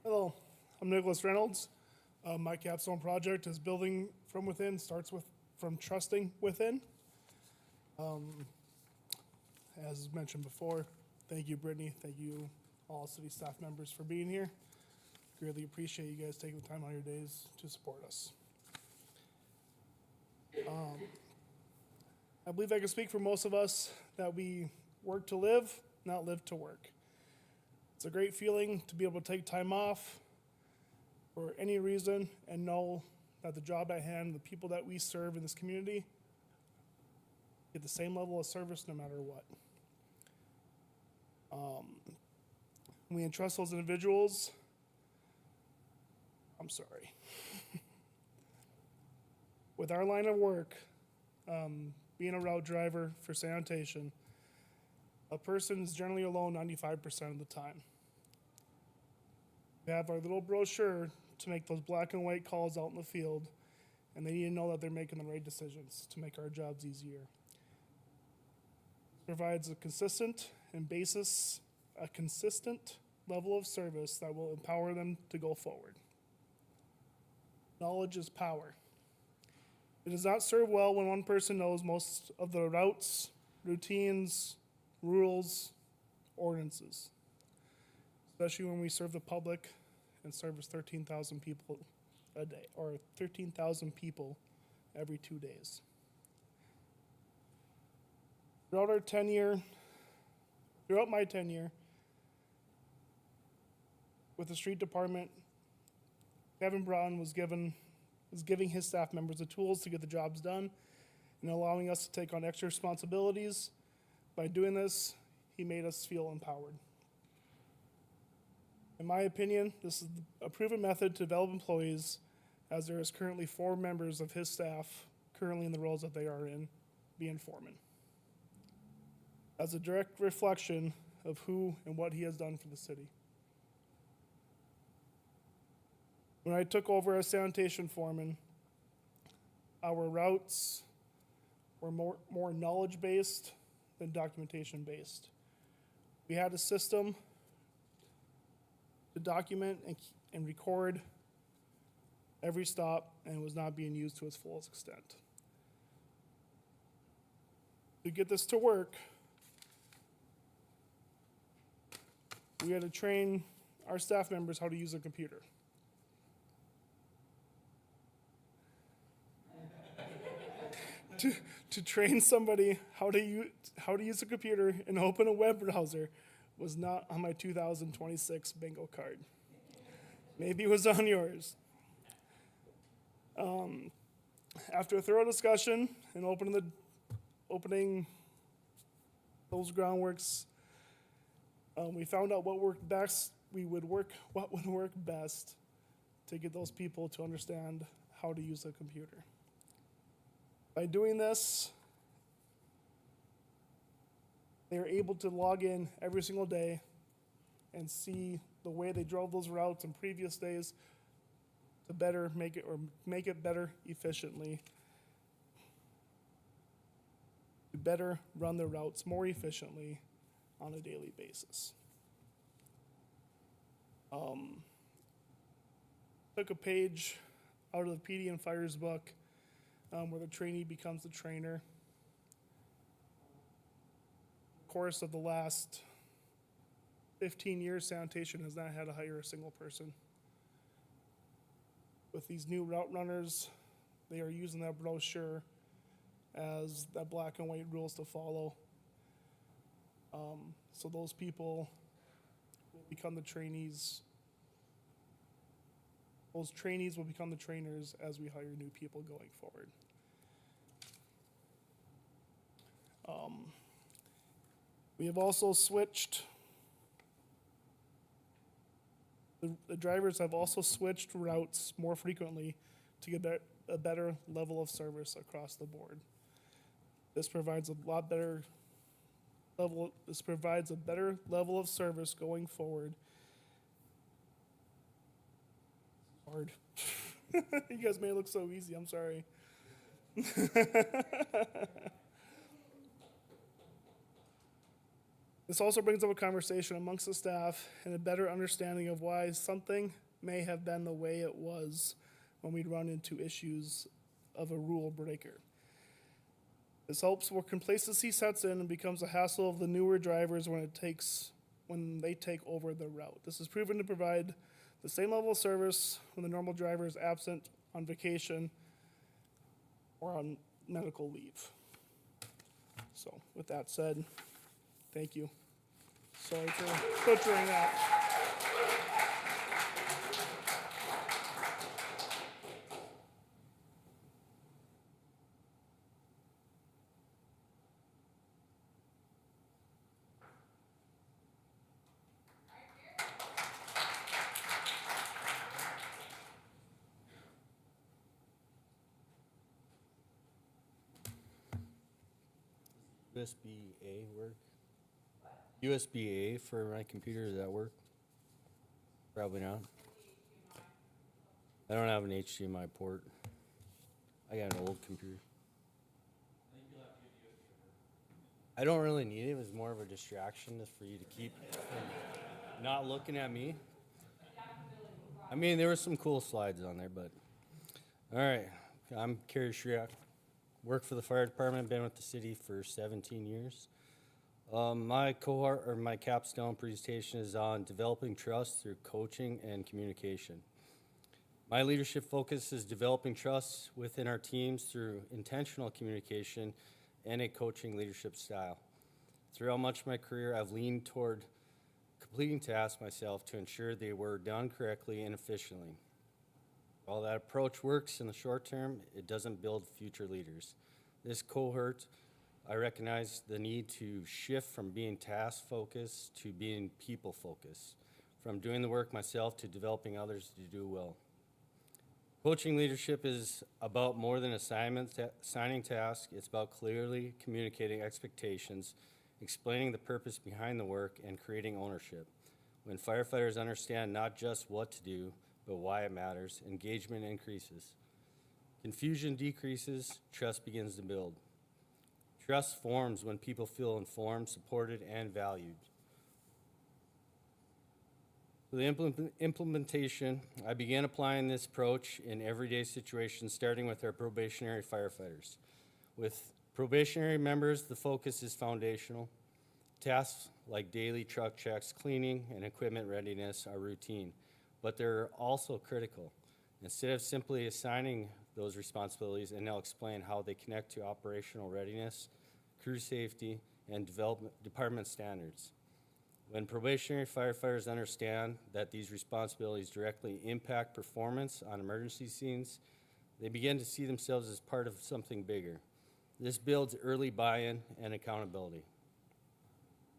Hello, I'm Nicholas Reynolds. My capstone project is building from within, starts from trusting within. As mentioned before, thank you, Brittany. Thank you, all city staff members, for being here. Greatly appreciate you guys taking the time on your days to support us. I believe I can speak for most of us that we work to live, not live to work. It's a great feeling to be able to take time off for any reason and know that the job at hand, the people that we serve in this community, get the same level of service no matter what. We entrust those individuals. I'm sorry. With our line of work, being a route driver for sanitation, a person is generally alone 95% of the time. We have our little brochure to make those black and white calls out in the field, and they need to know that they're making the right decisions to make our jobs easier. It provides a consistent level of service that will empower them to go forward. Knowledge is power. It does not serve well when one person knows most of the routes, routines, rules, ordinances, especially when we serve the public and service 13,000 people a day, or 13,000 people every 2 days. Throughout my tenure with the street department, Kevin Brown was giving his staff members the tools to get the jobs done and allowing us to take on extra responsibilities. By doing this, he made us feel empowered. In my opinion, this is a proven method to develop employees, as there is currently 4 members of his staff currently in the roles that they are in, being foreman. As a direct reflection of who and what he has done for the city. When I took over as sanitation foreman, our routes were more knowledge-based than documentation-based. We had a system to document and record every stop, and it was not being used to its fullest extent. To get this to work, we had to train our staff members how to use a computer. To train somebody how to use a computer and open a web browser was not on my 2026 bingo card. Maybe it was on yours. After a thorough discussion and opening those groundworks, we found out what worked best. What would work best to get those people to understand how to use a computer. By doing this, they are able to log in every single day and see the way they drove those routes in previous days to better make it better efficiently, to better run their routes more efficiently on a daily basis. Took a page out of the PD and Fire's book where the trainee becomes the trainer. The course of the last 15 years, sanitation has not had to hire a single person. With these new route runners, they are using that brochure as that black and white rules to follow. So those people will become the trainees. Those trainees will become the trainers as we hire new people going forward. We have also switched, the drivers have also switched routes more frequently to get a better level of service across the board. This provides a better level of service going forward. Hard. You guys made it look so easy, I'm sorry. This also brings up a conversation amongst the staff and a better understanding of why something may have been the way it was when we run into issues of a rule breaker. This helps where complacency sets in and becomes a hassle of the newer drivers when they take over the route. This is proven to provide the same level of service when the normal driver is absent, on vacation, or on medical leave. So with that said, thank you. Sorry for butchering that. USB-A work? USB-A for my computer, does that work? Probably not. I don't have an HDMI port. I got an old computer. I don't really need it. It was more of a distraction just for you to keep from not looking at me. I mean, there were some cool slides on there, but all right. I'm Kerry Shriak. Work for the fire department, been with the city for 17 years. My cohort or my capstone presentation is on developing trust through coaching and communication. My leadership focus is developing trust within our teams through intentional communication and a coaching leadership style. Throughout much of my career, I've leaned toward completing tasks myself to ensure they were done correctly and efficiently. While that approach works in the short term, it doesn't build future leaders. This cohort, I recognize the need to shift from being task-focused to being people-focused, from doing the work myself to developing others to do well. Coaching leadership is about more than assigning tasks. It's about clearly communicating expectations, explaining the purpose behind the work, and creating ownership. When firefighters understand not just what to do, but why it matters, engagement increases. Confusion decreases, trust begins to build. Trust forms when people feel informed, supported, and valued. For the implementation, I began applying this approach in everyday situations, starting with our probationary firefighters. With probationary members, the focus is foundational. Tasks like daily truck checks, cleaning, and equipment readiness are routine, but they're also critical. Instead of simply assigning those responsibilities, and I'll explain how they connect to operational readiness, crew safety, and department standards. When probationary firefighters understand that these responsibilities directly impact performance on emergency scenes, they begin to see themselves as part of something bigger. This builds early buy-in and accountability.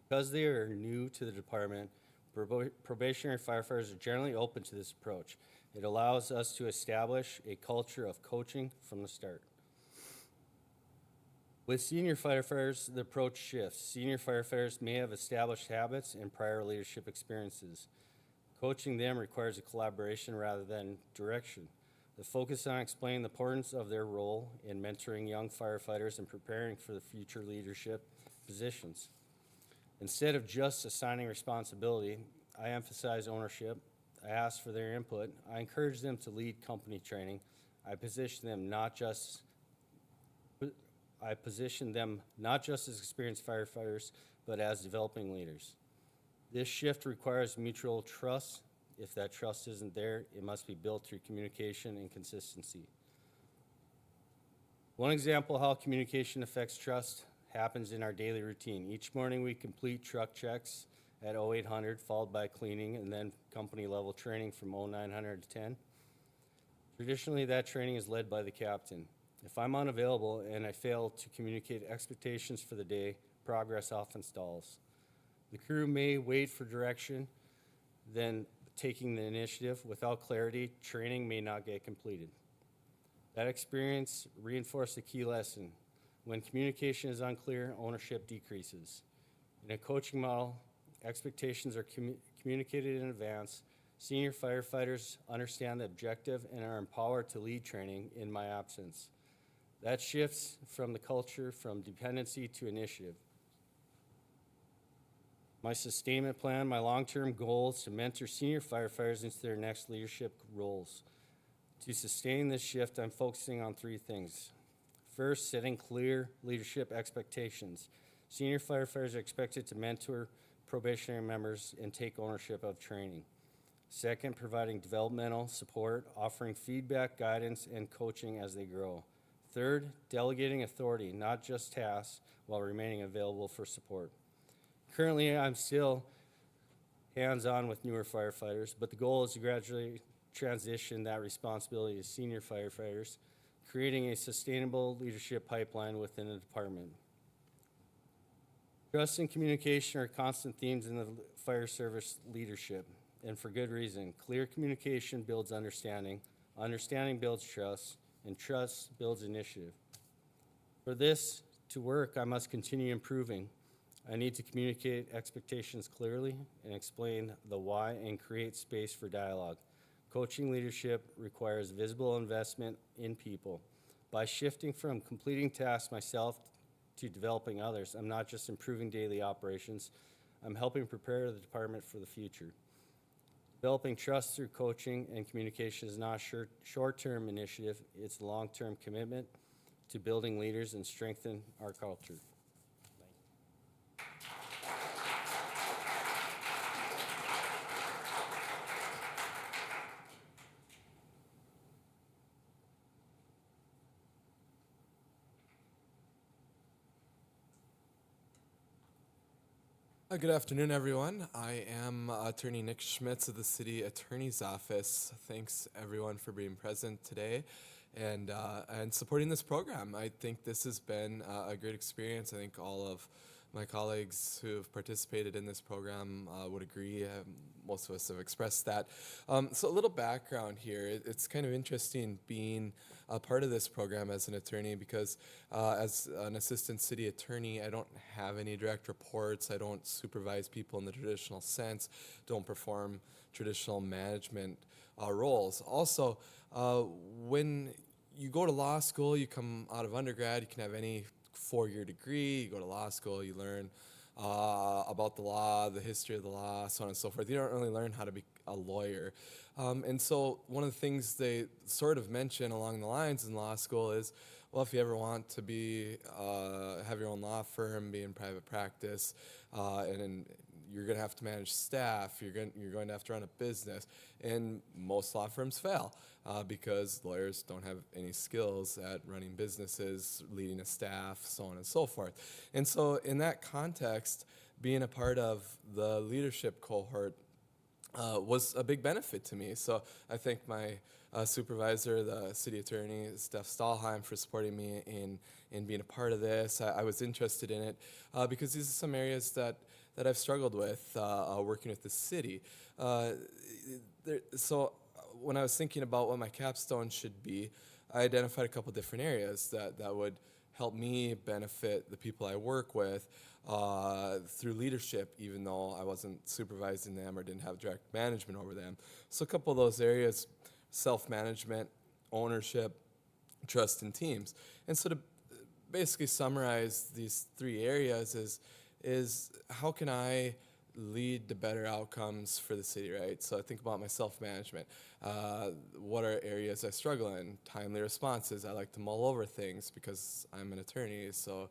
Because they are new to the department, probationary firefighters are generally open to this approach. It allows us to establish a culture of coaching from the start. With senior firefighters, the approach shifts. Senior firefighters may have established habits and prior leadership experiences. Coaching them requires a collaboration rather than direction. The focus on explaining the importance of their role in mentoring young firefighters and preparing for the future leadership positions. Instead of just assigning responsibility, I emphasize ownership. I ask for their input. I encourage them to lead company training. I position them not just as experienced firefighters, but as developing leaders. This shift requires mutual trust. If that trust isn't there, it must be built through communication and consistency. One example of how communication affects trust happens in our daily routine. Each morning we complete truck checks at 0800, followed by cleaning, and then company level training from 0900 to 10. Traditionally, that training is led by the captain. If I'm unavailable and I fail to communicate expectations for the day, progress often stalls. The crew may wait for direction, then taking the initiative. Without clarity, training may not get completed. That experience reinforced a key lesson. When communication is unclear, ownership decreases. In a coaching model, expectations are communicated in advance. Senior firefighters understand the objective and are empowered to lead training in my absence. That shifts from the culture from dependency to initiative. My sustainment plan, my long-term goal is to mentor senior firefighters into their next leadership roles. To sustain this shift, I'm focusing on three things. First, setting clear leadership expectations. Senior firefighters are expected to mentor probationary members and take ownership of training. Second, providing developmental support, offering feedback, guidance, and coaching as they grow. Third, delegating authority, not just tasks, while remaining available for support. Currently, I'm still hands-on with newer firefighters, but the goal is to gradually transition that responsibility to senior firefighters, creating a sustainable leadership pipeline within the department. Trust and communication are constant themes in the fire service leadership, and for good reason. Clear communication builds understanding, understanding builds trust, and trust builds initiative. For this to work, I must continue improving. I need to communicate expectations clearly and explain the why and create space for dialogue. Coaching leadership requires visible investment in people. By shifting from completing tasks myself to developing others, I'm not just improving daily operations, I'm helping prepare the department for the future. Developing trust through coaching and communication is not a short-term initiative, it's a long-term commitment to building leaders and strengthen our culture. Good afternoon, everyone. I am Attorney Nick Schmitz of the City Attorney's Office. Thanks, everyone, for being present today and supporting this program. I think this has been a great experience. I think all of my colleagues who have participated in this program would agree. Most of us have expressed that. So a little background here. It's kind of interesting being a part of this program as an attorney because as an assistant city attorney, I don't have any direct reports. I don't supervise people in the traditional sense, don't perform traditional management roles. Also, when you go to law school, you come out of undergrad, you can have any 4-year degree, you go to law school, you learn about the law, the history of the law, so on and so forth. You don't really learn how to be a lawyer. And so one of the things they sort of mention along the lines in law school is, well, if you ever want to be, have your own law firm, be in private practice, and you're going to have to manage staff, you're going to have to run a business, and most law firms fail because lawyers don't have any skills at running businesses, leading a staff, so on and so forth. And so in that context, being a part of the leadership cohort was a big benefit to me. So I thank my supervisor, the city attorney, Steph Stahlheim, for supporting me in being a part of this. I was interested in it because these are some areas that I've struggled with working with the city. So when I was thinking about what my capstone should be, I identified a couple different areas that would help me benefit the people I work with through leadership, even though I wasn't supervising them or didn't have direct management over them. So a couple of those areas: self-management, ownership, trust in teams. And so to basically summarize these 3 areas is how can I lead to better outcomes for the city, right? So I think about my self-management. What are areas I struggle in? Timely responses. I like to mull over things because I'm an attorney, so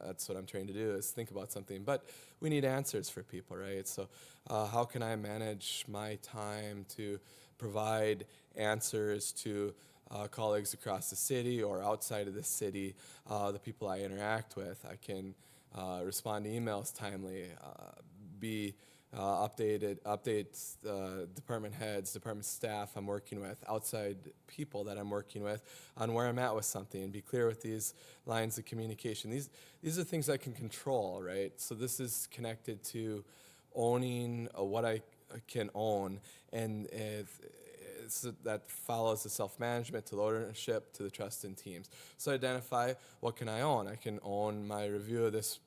that's what I'm trying to do, is think about something. But we need answers for people, right? So how can I manage my time to provide answers to colleagues across the city or outside of the city, the people I interact with? I can respond to emails timely, update department heads, department staff I'm working with, outside people that I'm working with on where I'm at with something, and be clear with these lines of communication. These are things I can control, right? So this is connected to owning what I can own, and so that follows the self-management, to the ownership, to the trust in teams. So identify, what can I own? I can own my review of this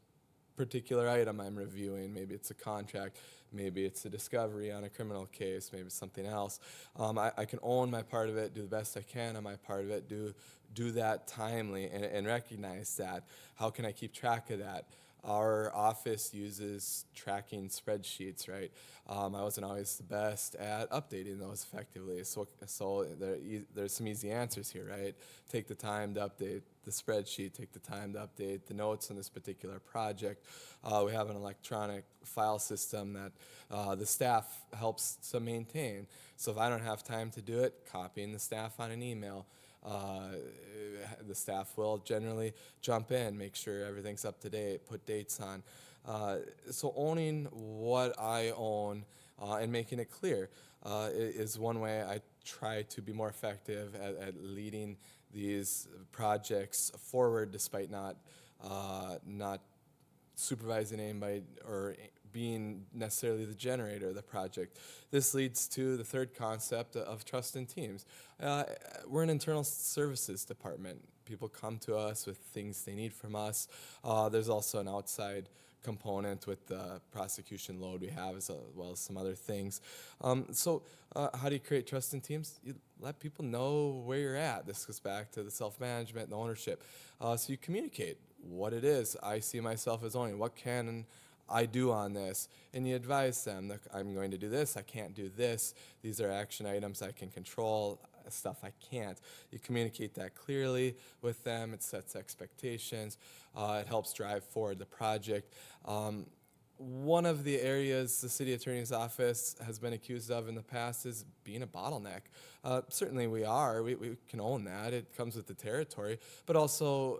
particular item I'm reviewing. Maybe it's a contract, maybe it's a discovery on a criminal case, maybe it's something else. I can own my part of it, do the best I can on my part of it, do that timely, and recognize that. How can I keep track of that? Our office uses tracking spreadsheets, right? I wasn't always the best at updating those effectively, so there's some easy answers here, right? Take the time to update the spreadsheet, take the time to update the notes on this particular project. We have an electronic file system that the staff helps to maintain. So if I don't have time to do it, copying the staff on an email. The staff will generally jump in, make sure everything's up to date, put dates on. So owning what I own and making it clear is one way I try to be more effective at leading these projects forward, despite not supervising anybody or being necessarily the generator of the project. This leads to the third concept of trust in teams. We're an internal services department. People come to us with things they need from us. There's also an outside component with the prosecution load we have, as well as some other things. So how do you create trust in teams? You let people know where you're at. This goes back to the self-management and the ownership. So you communicate what it is I see myself as owning. What can I do on this? And you advise them that I'm going to do this, I can't do this. These are action items I can control, stuff I can't. You communicate that clearly with them. It sets expectations. It helps drive forward the project. One of the areas the city attorney's office has been accused of in the past is being a bottleneck. Certainly we are. We can own that. It comes with the territory. But also,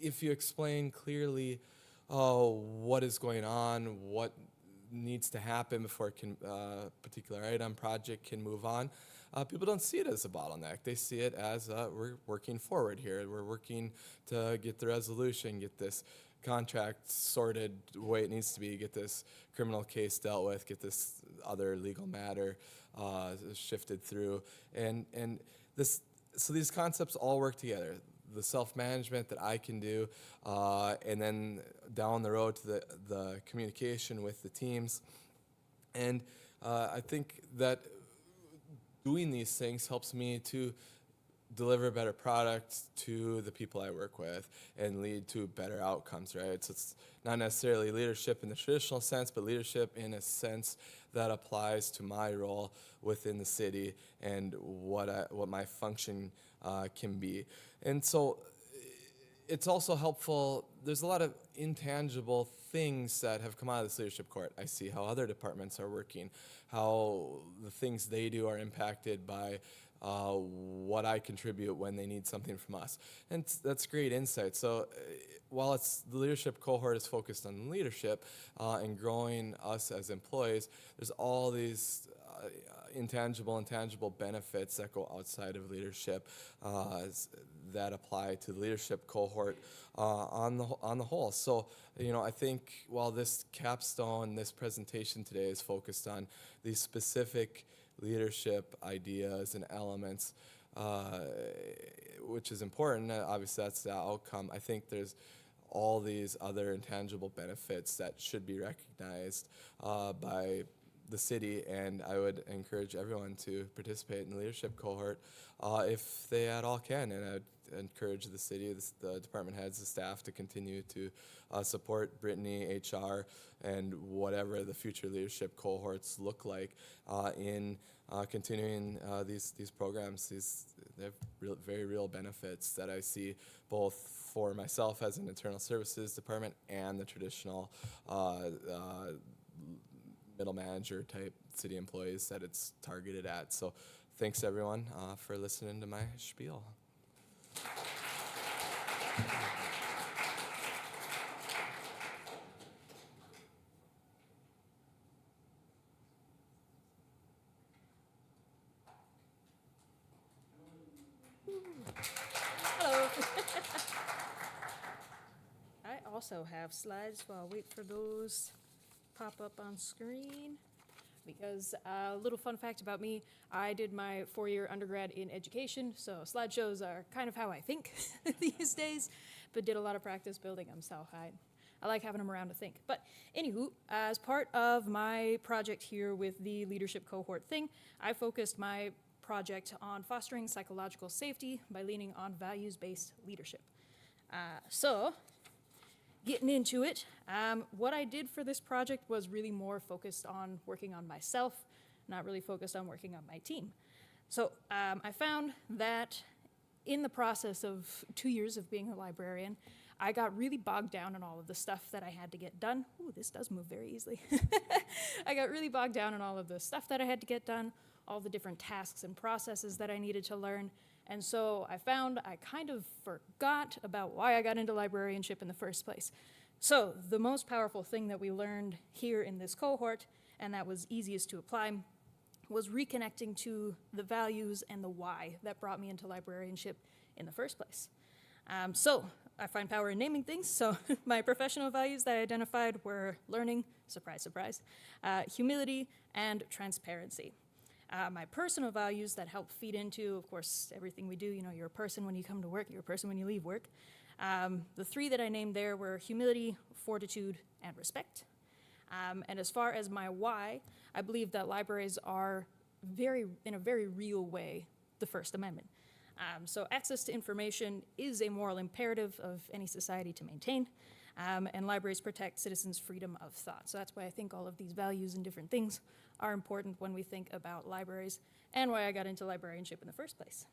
if you explain clearly what is going on, what needs to happen before a particular item, project can move on, people don't see it as a bottleneck. They see it as we're working forward here. We're working to get the resolution, get this contract sorted the way it needs to be, get this criminal case dealt with, get this other legal matter shifted through, and this. So these concepts all work together. The self-management that I can do, and then down the road to the communication with the teams. And I think that doing these things helps me to deliver better products to the people I work with and lead to better outcomes, right? So it's not necessarily leadership in the traditional sense, but leadership in a sense that applies to my role within the city and what my function can be. And so it's also helpful. There's a lot of intangible things that have come out of this leadership court. I see how other departments are working, how the things they do are impacted by what I contribute when they need something from us. And that's great insight. So while the leadership cohort is focused on leadership and growing us as employees, there's all these intangible and tangible benefits that go outside of leadership that apply to the leadership cohort on the whole. So, I think while this capstone, this presentation today is focused on these specific leadership ideas and elements, which is important. Obviously, that's the outcome. I think there's all these other intangible benefits that should be recognized by the city, and I would encourage everyone to participate in the leadership cohort if they at all can. And I'd encourage the city, the department heads, the staff to continue to support Brittany, HR, and whatever the future leadership cohorts look like in continuing these programs. They have very real benefits that I see both for myself as an internal services department and the traditional middle manager type city employees that it's targeted at. So thanks everyone for listening to my spiel. Hello. I also have slides, so I'll wait for those pop up on screen. Because a little fun fact about me, I did my 4-year undergrad in education, so slideshows are kind of how I think these days, but did a lot of practice building them, so I like having them around to think. But anywho, as part of my project here with the leadership cohort thing, I focused my project on fostering psychological safety by leaning on values-based leadership. So, getting into it, what I did for this project was really more focused on working on myself, not really focused on working on my team. So I found that in the process of 2 years of being a librarian, I got really bogged down in all of the stuff that I had to get done. Ooh, this does move very easily. I got really bogged down in all of the stuff that I had to get done, all the different tasks and processes that I needed to learn. And so I found I kind of forgot about why I got into librarianship in the first place. So the most powerful thing that we learned here in this cohort, and that was easiest to apply, was reconnecting to the values and the why that brought me into librarianship in the first place. So I find power in naming things. So my professional values that I identified were learning, surprise, surprise, humility, and transparency. My personal values that help feed into, of course, everything we do. You're a person when you come to work, you're a person when you leave work. The 3 that I named there were humility, fortitude, and respect. And as far as my why, I believe that libraries are in a very real way, the First Amendment. So access to information is a moral imperative of any society to maintain, and libraries protect citizens' freedom of thought. So that's why I think all of these values and different things are important when we think about libraries and why I got into librarianship in the first place.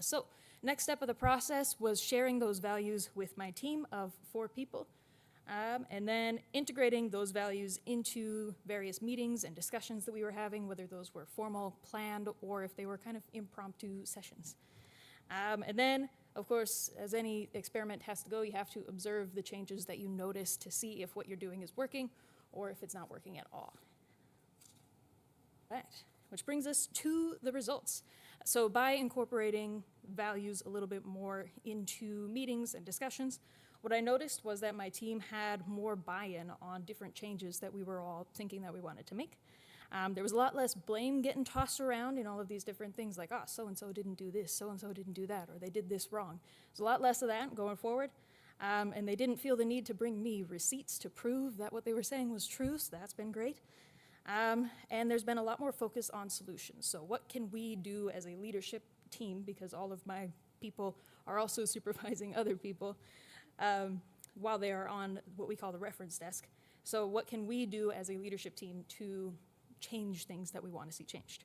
So next step of the process was sharing those values with my team of 4 people, and then integrating those values into various meetings and discussions that we were having, whether those were formal, planned, or if they were kind of impromptu sessions. And then, of course, as any experiment has to go, you have to observe the changes that you notice to see if what you're doing is working or if it's not working at all. Right, which brings us to the results. So by incorporating values a little bit more into meetings and discussions, what I noticed was that my team had more buy-in on different changes that we were all thinking that we wanted to make. There was a lot less blame getting tossed around in all of these different things, like, oh, so-and-so didn't do this, so-and-so didn't do that, or they did this wrong. There's a lot less of that going forward, and they didn't feel the need to bring me receipts to prove that what they were saying was true, so that's been great. And there's been a lot more focus on solutions. So what can we do as a leadership team, because all of my people are also supervising other people while they are on what we call the reference desk. So what can we do as a leadership team to change things that we want to see changed?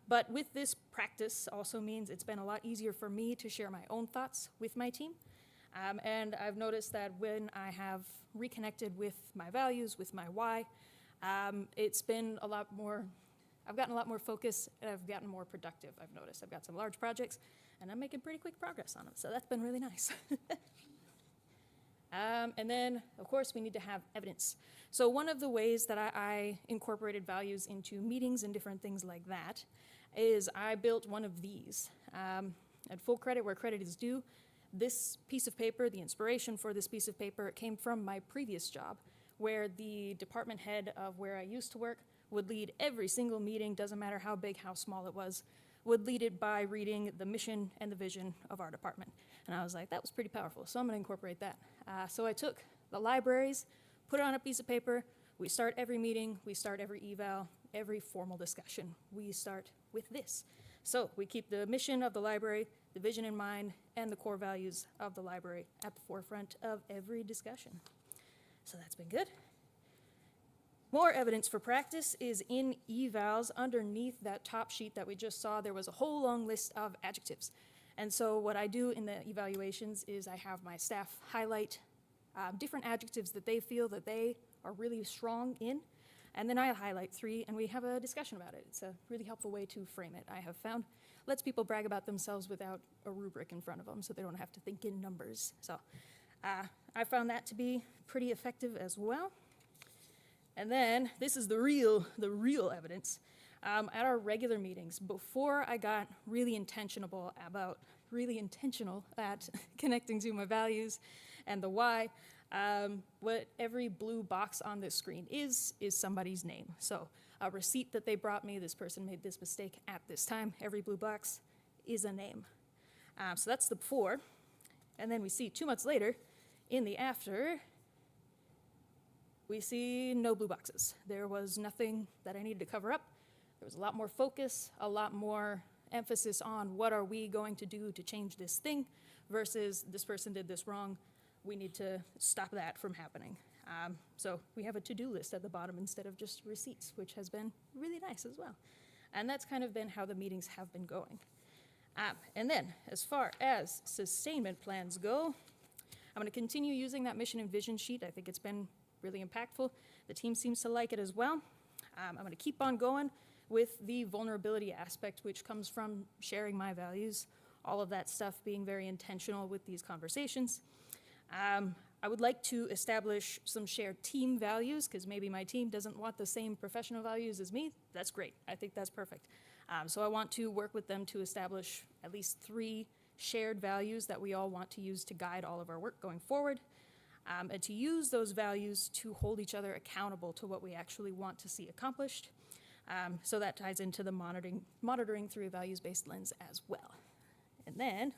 But with this practice also means it's been a lot easier for me to share my own thoughts with my team. And I've noticed that when I have reconnected with my values, with my why, it's been a lot more, I've gotten a lot more focus and I've gotten more productive, I've noticed. I've got some large projects and I'm making pretty quick progress on them, so that's been really nice. And then, of course, we need to have evidence. So one of the ways that I incorporated values into meetings and different things like that is I built one of these. At full credit where credit is due, this piece of paper, the inspiration for this piece of paper, came from my previous job, where the department head of where I used to work would lead every single meeting, doesn't matter how big, how small it was, would lead it by reading the mission and the vision of our department. And I was like, that was pretty powerful, so I'm gonna incorporate that. So I took the libraries, put it on a piece of paper, we start every meeting, we start every eval, every formal discussion. We start with this. So we keep the mission of the library, the vision in mind, and the core values of the library at the forefront of every discussion. So that's been good. More evidence for practice is in evals. Underneath that top sheet that we just saw, there was a whole long list of adjectives. And so what I do in the evaluations is I have my staff highlight different adjectives that they feel that they are really strong in, and then I highlight 3 and we have a discussion about it. It's a really helpful way to frame it, I have found. Lets people brag about themselves without a rubric in front of them, so they don't have to think in numbers. So I found that to be pretty effective as well. And then this is the real evidence. At our regular meetings, before I got really intentional at connecting to my values and the why, what every blue box on this screen is somebody's name. So a receipt that they brought me, this person made this mistake at this time, every blue box is a name. So that's the before. And then we see 2 months later, in the after, we see no blue boxes. There was nothing that I needed to cover up. There was a lot more focus, a lot more emphasis on what are we going to do to change this thing versus this person did this wrong. We need to stop that from happening. So we have a to-do list at the bottom instead of just receipts, which has been really nice as well. And that's kind of been how the meetings have been going. And then, as far as sustainment plans go, I'm gonna continue using that mission and vision sheet. I think it's been really impactful. The team seems to like it as well. I'm gonna keep on going with the vulnerability aspect, which comes from sharing my values, all of that stuff being very intentional with these conversations. I would like to establish some shared team values, because maybe my team doesn't want the same professional values as me. That's great. I think that's perfect. So I want to work with them to establish at least 3 shared values that we all want to use to guide all of our work going forward, and to use those values to hold each other accountable to what we actually want to see accomplished. So that ties into the monitoring through a values-based lens as well. And then,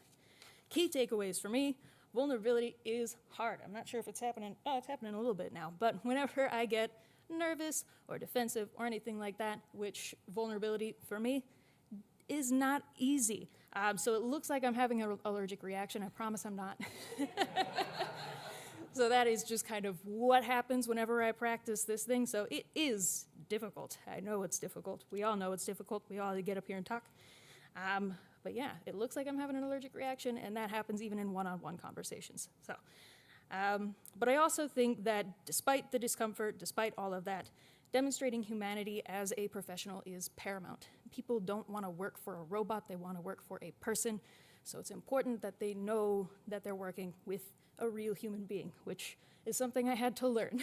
key takeaways for me, vulnerability is hard. I'm not sure if it's happening, it's happening a little bit now, but whenever I get nervous or defensive or anything like that, which vulnerability for me is not easy. So it looks like I'm having an allergic reaction. I promise I'm not. So that is just kind of what happens whenever I practice this thing. So it is difficult. I know it's difficult. We all know it's difficult. We all get up here and talk. But yeah, it looks like I'm having an allergic reaction, and that happens even in one-on-one conversations. So, but I also think that despite the discomfort, despite all of that, demonstrating humanity as a professional is paramount. People don't want to work for a robot. They want to work for a person. So it's important that they know that they're working with a real human being, which is something I had to learn.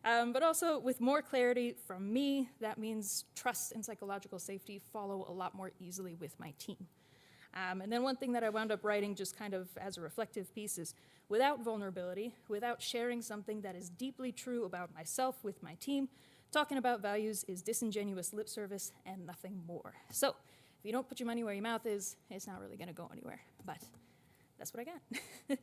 But also with more clarity from me, that means trust and psychological safety follow a lot more easily with my team. And then one thing that I wound up writing just kind of as a reflective piece is, without vulnerability, without sharing something that is deeply true about myself with my team, talking about values is disingenuous lip service and nothing more. So if you don't put your money where your mouth is, it's not really going to go anywhere. But that's what I got.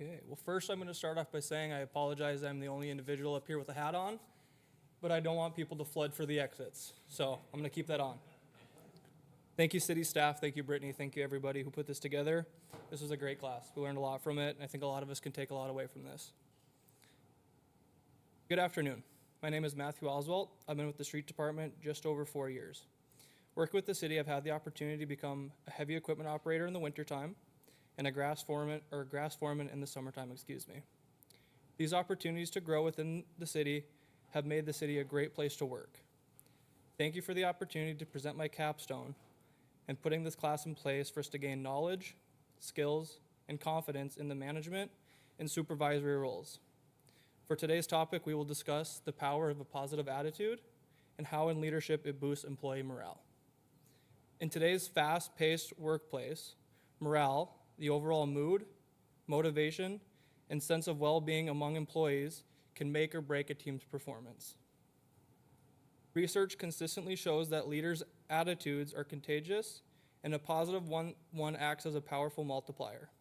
Okay, well, first I'm going to start off by saying I apologize. I'm the only individual up here with a hat on, but I don't want people to flood for the exits, so I'm going to keep that on. Thank you, city staff. Thank you, Brittany. Thank you, everybody who put this together. This was a great class. We learned a lot from it, and I think a lot of us can take a lot away from this. Good afternoon. My name is Matthew Oswalt. I've been with the street department just over 4 years. Working with the city, I've had the opportunity to become a heavy equipment operator in the wintertime and a grass foreman in the summertime, These opportunities to grow within the city have made the city a great place to work. Thank you for the opportunity to present my capstone and putting this class in place for us to gain knowledge, skills, and confidence in the management and supervisory roles. For today's topic, we will discuss the power of a positive attitude and how in leadership it boosts employee morale. In today's fast-paced workplace, morale, the overall mood, motivation, and sense of well-being among employees can make or break a team's performance. Research consistently shows that leaders' attitudes are contagious, and a positive one acts as a powerful multiplier.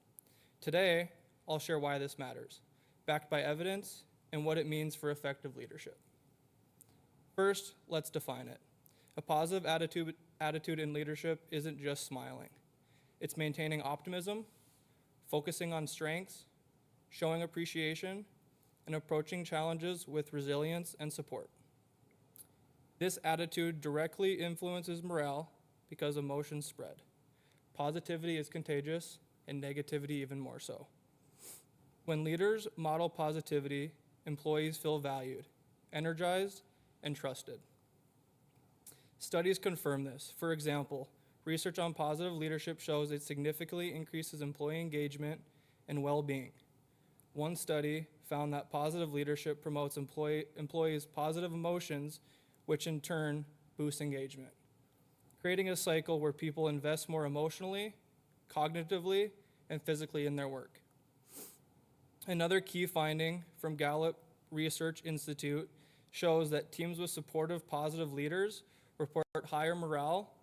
Today, I'll share why this matters, backed by evidence and what it means for effective leadership. First, let's define it. A positive attitude in leadership isn't just smiling. It's maintaining optimism, focusing on strengths, showing appreciation, and approaching challenges with resilience and support. This attitude directly influences morale because emotions spread. Positivity is contagious, and negativity even more so. When leaders model positivity, employees feel valued, energized, and trusted. Studies confirm this. For example, research on positive leadership shows it significantly increases employee engagement and well-being. One study found that positive leadership promotes employees' positive emotions, which in turn boosts engagement, creating a cycle where people invest more emotionally, cognitively, and physically in their work. Another key finding from Gallup Research Institute shows that teams with supportive, positive leaders report higher morale,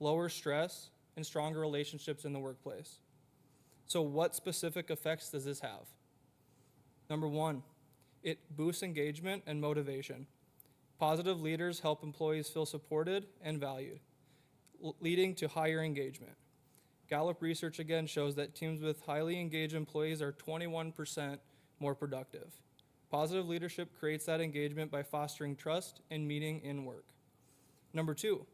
lower stress, and stronger relationships in the workplace. So what specific effects does this have? Number one, it boosts engagement and motivation. Positive leaders help employees feel supported and valued, leading to higher engagement. Gallup research again shows that teams with highly engaged employees are 21% more productive. Positive leadership creates that engagement by fostering trust and meaning in work. Number two,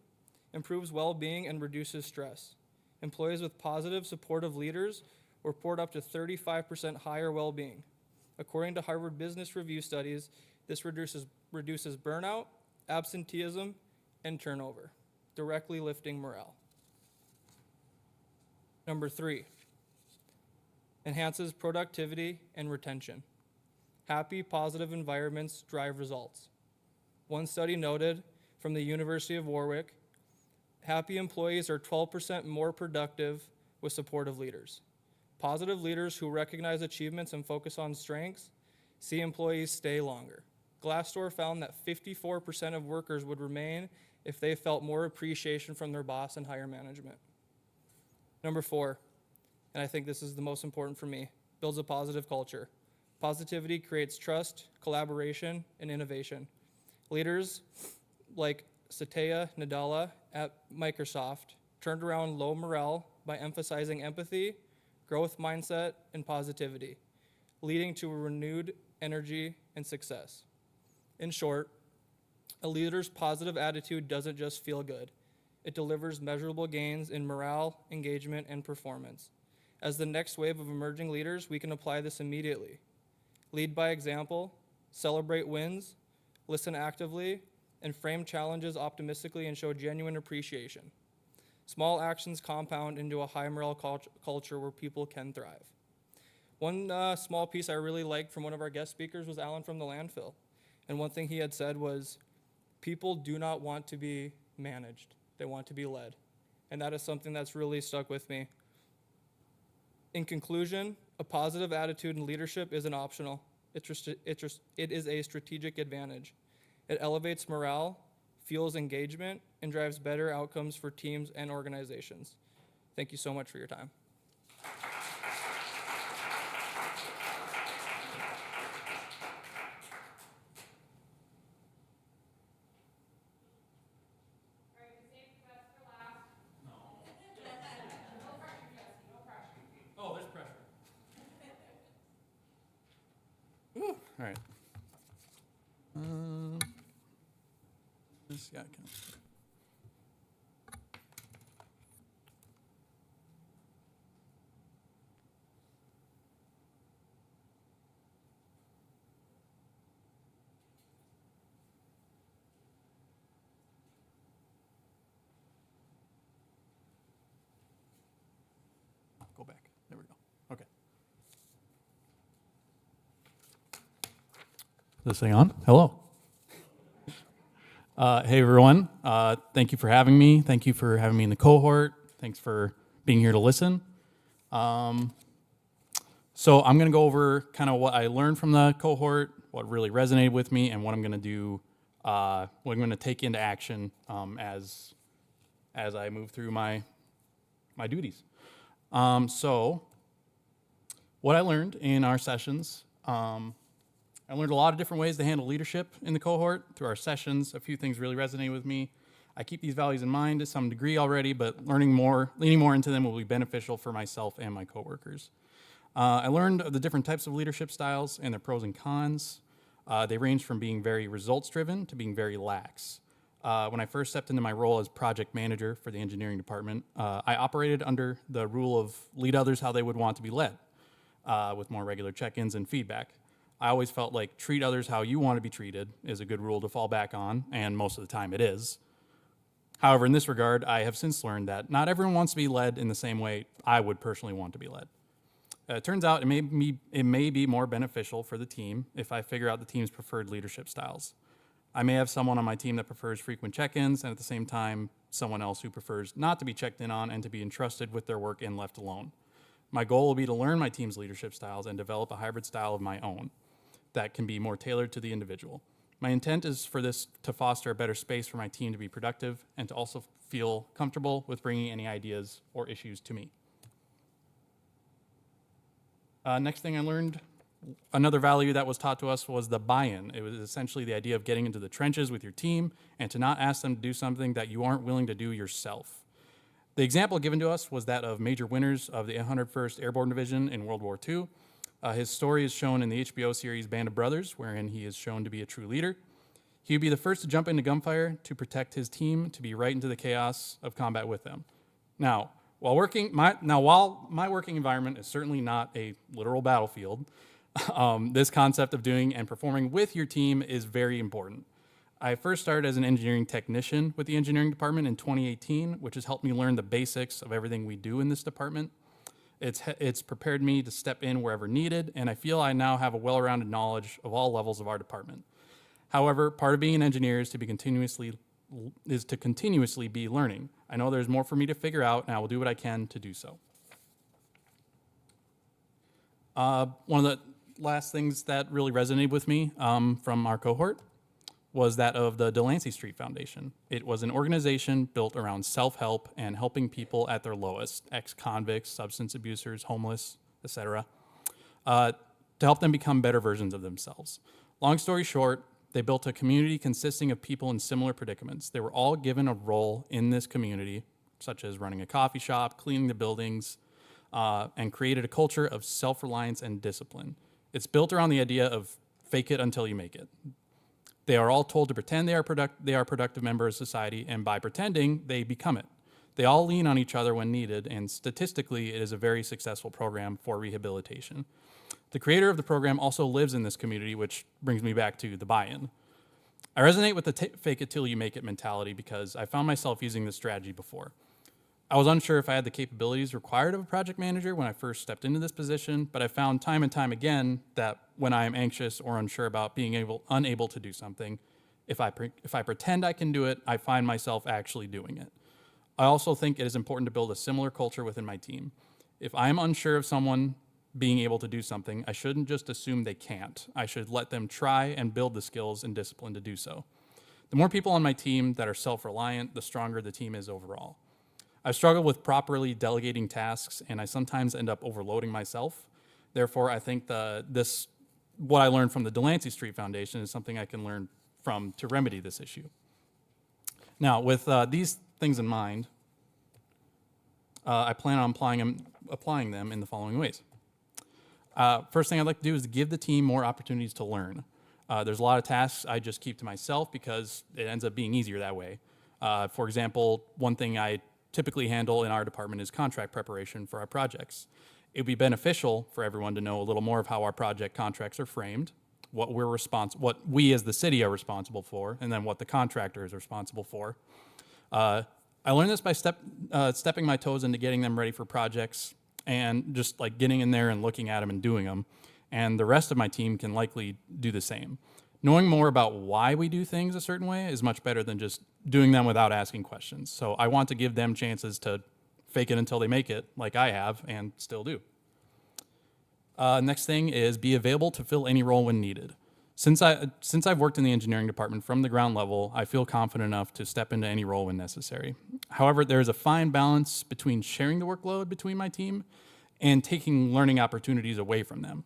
improves well-being and reduces stress. Employees with positive, supportive leaders report up to 35% higher well-being. According to Harvard Business Review studies, this reduces burnout, absenteeism, and turnover, directly lifting morale. Number three, enhances productivity and retention. Happy, positive environments drive results. One study noted from the University of Warwick, happy employees are 12% more productive with supportive leaders. Positive leaders who recognize achievements and focus on strengths see employees stay longer. Glassdoor found that 54% of workers would remain if they felt more appreciation from their boss and higher management. Number four, and I think this is the most important for me, builds a positive culture. Positivity creates trust, collaboration, and innovation. Leaders like Satya Nadella at Microsoft turned around low morale by emphasizing empathy, growth mindset, and positivity, leading to a renewed energy and success. In short, a leader's positive attitude doesn't just feel good. it delivers measurable gains in morale, engagement, and performance. As the next wave of emerging leaders, we can apply this immediately. Lead by example, celebrate wins, listen actively, and frame challenges optimistically and show genuine appreciation. Small actions compound into a high morale culture where people can thrive. One small piece I really liked from one of our guest speakers was Alan from the landfill. And one thing he had said was, people do not want to be managed. They want to be led. And that is something that's really stuck with me. In conclusion, a positive attitude in leadership isn't optional. It is a strategic advantage. It elevates morale, fuels engagement, and drives better outcomes for teams and organizations. Thank you so much for your time. Oh, there's pressure. All right. This guy can. Go back. There we go. Okay. This thing on? Hello. Hey everyone. Thank you for having me. Thank you for having me in the cohort. Thanks for being here to listen. So I'm going to go over kind of what I learned from the cohort, what really resonated with me, and what I'm going to do, what I'm going to take into action as I move through my duties. So what I learned in our sessions, I learned a lot of different ways to handle leadership in the cohort through our sessions. A few things really resonated with me. I keep these values in mind to some degree already, but leaning more into them will be beneficial for myself and my coworkers. I learned of the different types of leadership styles and their pros and cons. They range from being very results-driven to being very lax. When I first stepped into my role as project manager for the engineering department, I operated under the rule of lead others how they would want to be led, with more regular check-ins and feedback. I always felt like treat others how you want to be treated is a good rule to fall back on, and most of the time it is. However, in this regard, I have since learned that not everyone wants to be led in the same way I would personally want to be led. It turns out it may be more beneficial for the team if I figure out the team's preferred leadership styles. I may have someone on my team that prefers frequent check-ins, and at the same time, someone else who prefers not to be checked in on and to be entrusted with their work and left alone. My goal will be to learn my team's leadership styles and develop a hybrid style of my own that can be more tailored to the individual. My intent is for this to foster a better space for my team to be productive and to also feel comfortable with bringing any ideas or issues to me. Next thing I learned, another value that was taught to us was the buy-in. It was essentially the idea of getting into the trenches with your team and to not ask them to do something that you aren't willing to do yourself. The example given to us was that of Major Winters of the 101st Airborne Division in World War II. His story is shown in the HBO series Band of Brothers, wherein he is shown to be a true leader. He would be the first to jump into gunfire to protect his team, to be right into the chaos of combat with them. Now, while my working environment is certainly not a literal battlefield, this concept of doing and performing with your team is very important. I first started as an engineering technician with the engineering department in 2018, which has helped me learn the basics of everything we do in this department. It's prepared me to step in wherever needed, and I feel I now have a well-rounded knowledge of all levels of our department. However, part of being an engineer is to continuously be learning. I know there's more for me to figure out, and I will do what I can to do so. One of the last things that really resonated with me from our cohort was that of the Delancey Street Foundation. It was an organization built around self-help and helping people at their lowest, ex-convicts, substance abusers, homeless, etc., to help them become better versions of themselves. Long story short, they built a community consisting of people in similar predicaments. They were all given a role in this community, such as running a coffee shop, cleaning the buildings, and created a culture of self-reliance and discipline. It's built around the idea of fake it until you make it. They are all told to pretend they are productive members of society, and by pretending, they become it. They all lean on each other when needed, and statistically, it is a very successful program for rehabilitation. The creator of the program also lives in this community, which brings me back to the buy-in. I resonate with the fake it till you make it mentality because I found myself using this strategy before. I was unsure if I had the capabilities required of a project manager when I first stepped into this position, but I found time and time again that when I am anxious or unsure about being unable to do something, if I pretend I can do it, I find myself actually doing it. I also think it is important to build a similar culture within my team. If I am unsure of someone being able to do something, I shouldn't just assume they can't. I should let them try and build the skills and discipline to do so. The more people on my team that are self-reliant, the stronger the team is overall. I've struggled with properly delegating tasks, and I sometimes end up overloading myself. Therefore, I think what I learned from the Delancey Street Foundation is something I can learn from to remedy this issue. Now, with these things in mind, I plan on applying them in the following ways. First thing I'd like to do is to give the team more opportunities to learn. There's a lot of tasks I just keep to myself because it ends up being easier that way. For example, one thing I typically handle in our department is contract preparation for our projects. It would be beneficial for everyone to know a little more of how our project contracts are framed, what we as the city are responsible for, and then what the contractor is responsible for. I learned this by stepping my toes into getting them ready for projects and just like getting in there and looking at them and doing them. And the rest of my team can likely do the same. Knowing more about why we do things a certain way is much better than just doing them without asking questions. So I want to give them chances to fake it until they make it, like I have and still do. Next thing is be available to fill any role when needed. Since I've worked in the engineering department from the ground level, I feel confident enough to step into any role when necessary. However, there is a fine balance between sharing the workload between my team and taking learning opportunities away from them.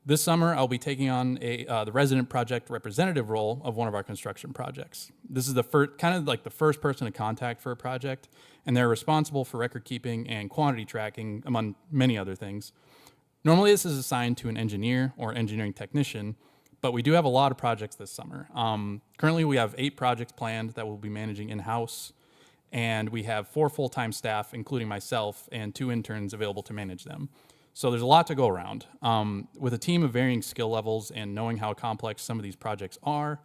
This summer, I'll be taking on the resident project representative role of one of our construction projects. This is the first person to contact for a project, and they're responsible for record keeping and quantity tracking, among many other things. Normally, this is assigned to an engineer or engineering technician, but we do have a lot of projects this summer. Currently, we have 8 projects planned that we'll be managing in-house, and we have 4 full-time staff, including myself, and 2 interns available to manage them. So there's a lot to go around. With a team of varying skill levels and knowing how complex some of these projects are,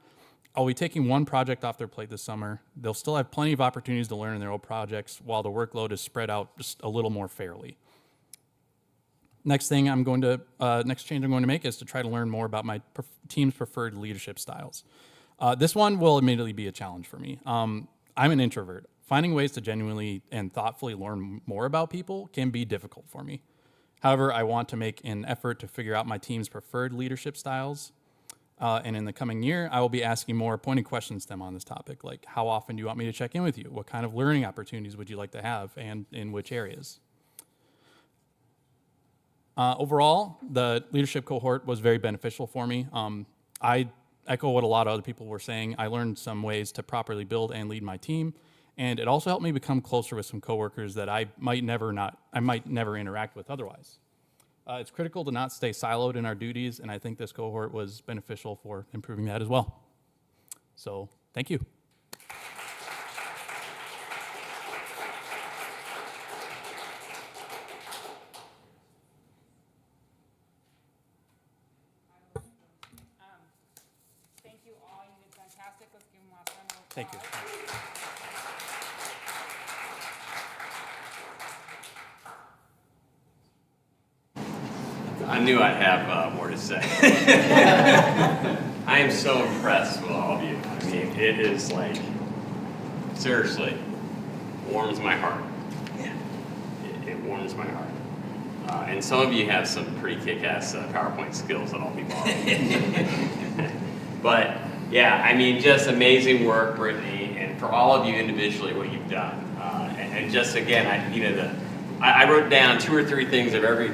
I'll be taking one project off their plate this summer. They'll still have plenty of opportunities to learn in their own projects while the workload is spread out just a little more fairly. Next change I'm going to make is to try to learn more about my team's preferred leadership styles. This one will immediately be a challenge for me. I'm an introvert. Finding ways to genuinely and thoughtfully learn more about people can be difficult for me. However, I want to make an effort to figure out my team's preferred leadership styles. And in the coming year, I will be asking more pointed questions to them on this topic, like how often do you want me to check in with you? What kind of learning opportunities would you like to have, and in which areas? Overall, the leadership cohort was very beneficial for me. I echo what a lot of other people were saying. I learned some ways to properly build and lead my team, and it also helped me become closer with some coworkers that I might never interact with otherwise. It's critical to not stay siloed in our duties, and I think this cohort was beneficial for improving that as well. So, thank you. Thank you all. You did fantastic. Let's give them last round of applause. Thank you. I knew I'd have more to say. I am so impressed with all of you. I mean, it is like, seriously, warms my heart. Yeah. It warms my heart. And some of you have some pretty kick-ass PowerPoint skills that I'll be borrowing. But yeah, I mean, just amazing work, Brittany, and for all of you individually, what you've done. And just again, I wrote down 2 or 3 things of every.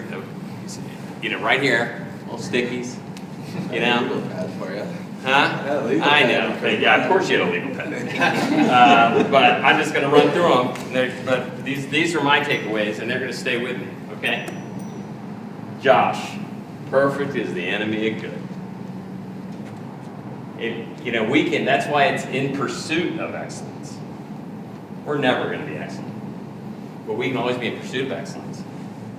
Right here, little stickies, Legal pad for you. Huh? Yeah, legal I pad. know. Yeah, of course you had a legal pad. But I'm just going to run through them. But these are my takeaways, and they're going to stay with me, okay? Josh, perfect is the enemy of good. That's why it's in pursuit of excellence. We're never going to be excellent, but we can always be in pursuit of excellence.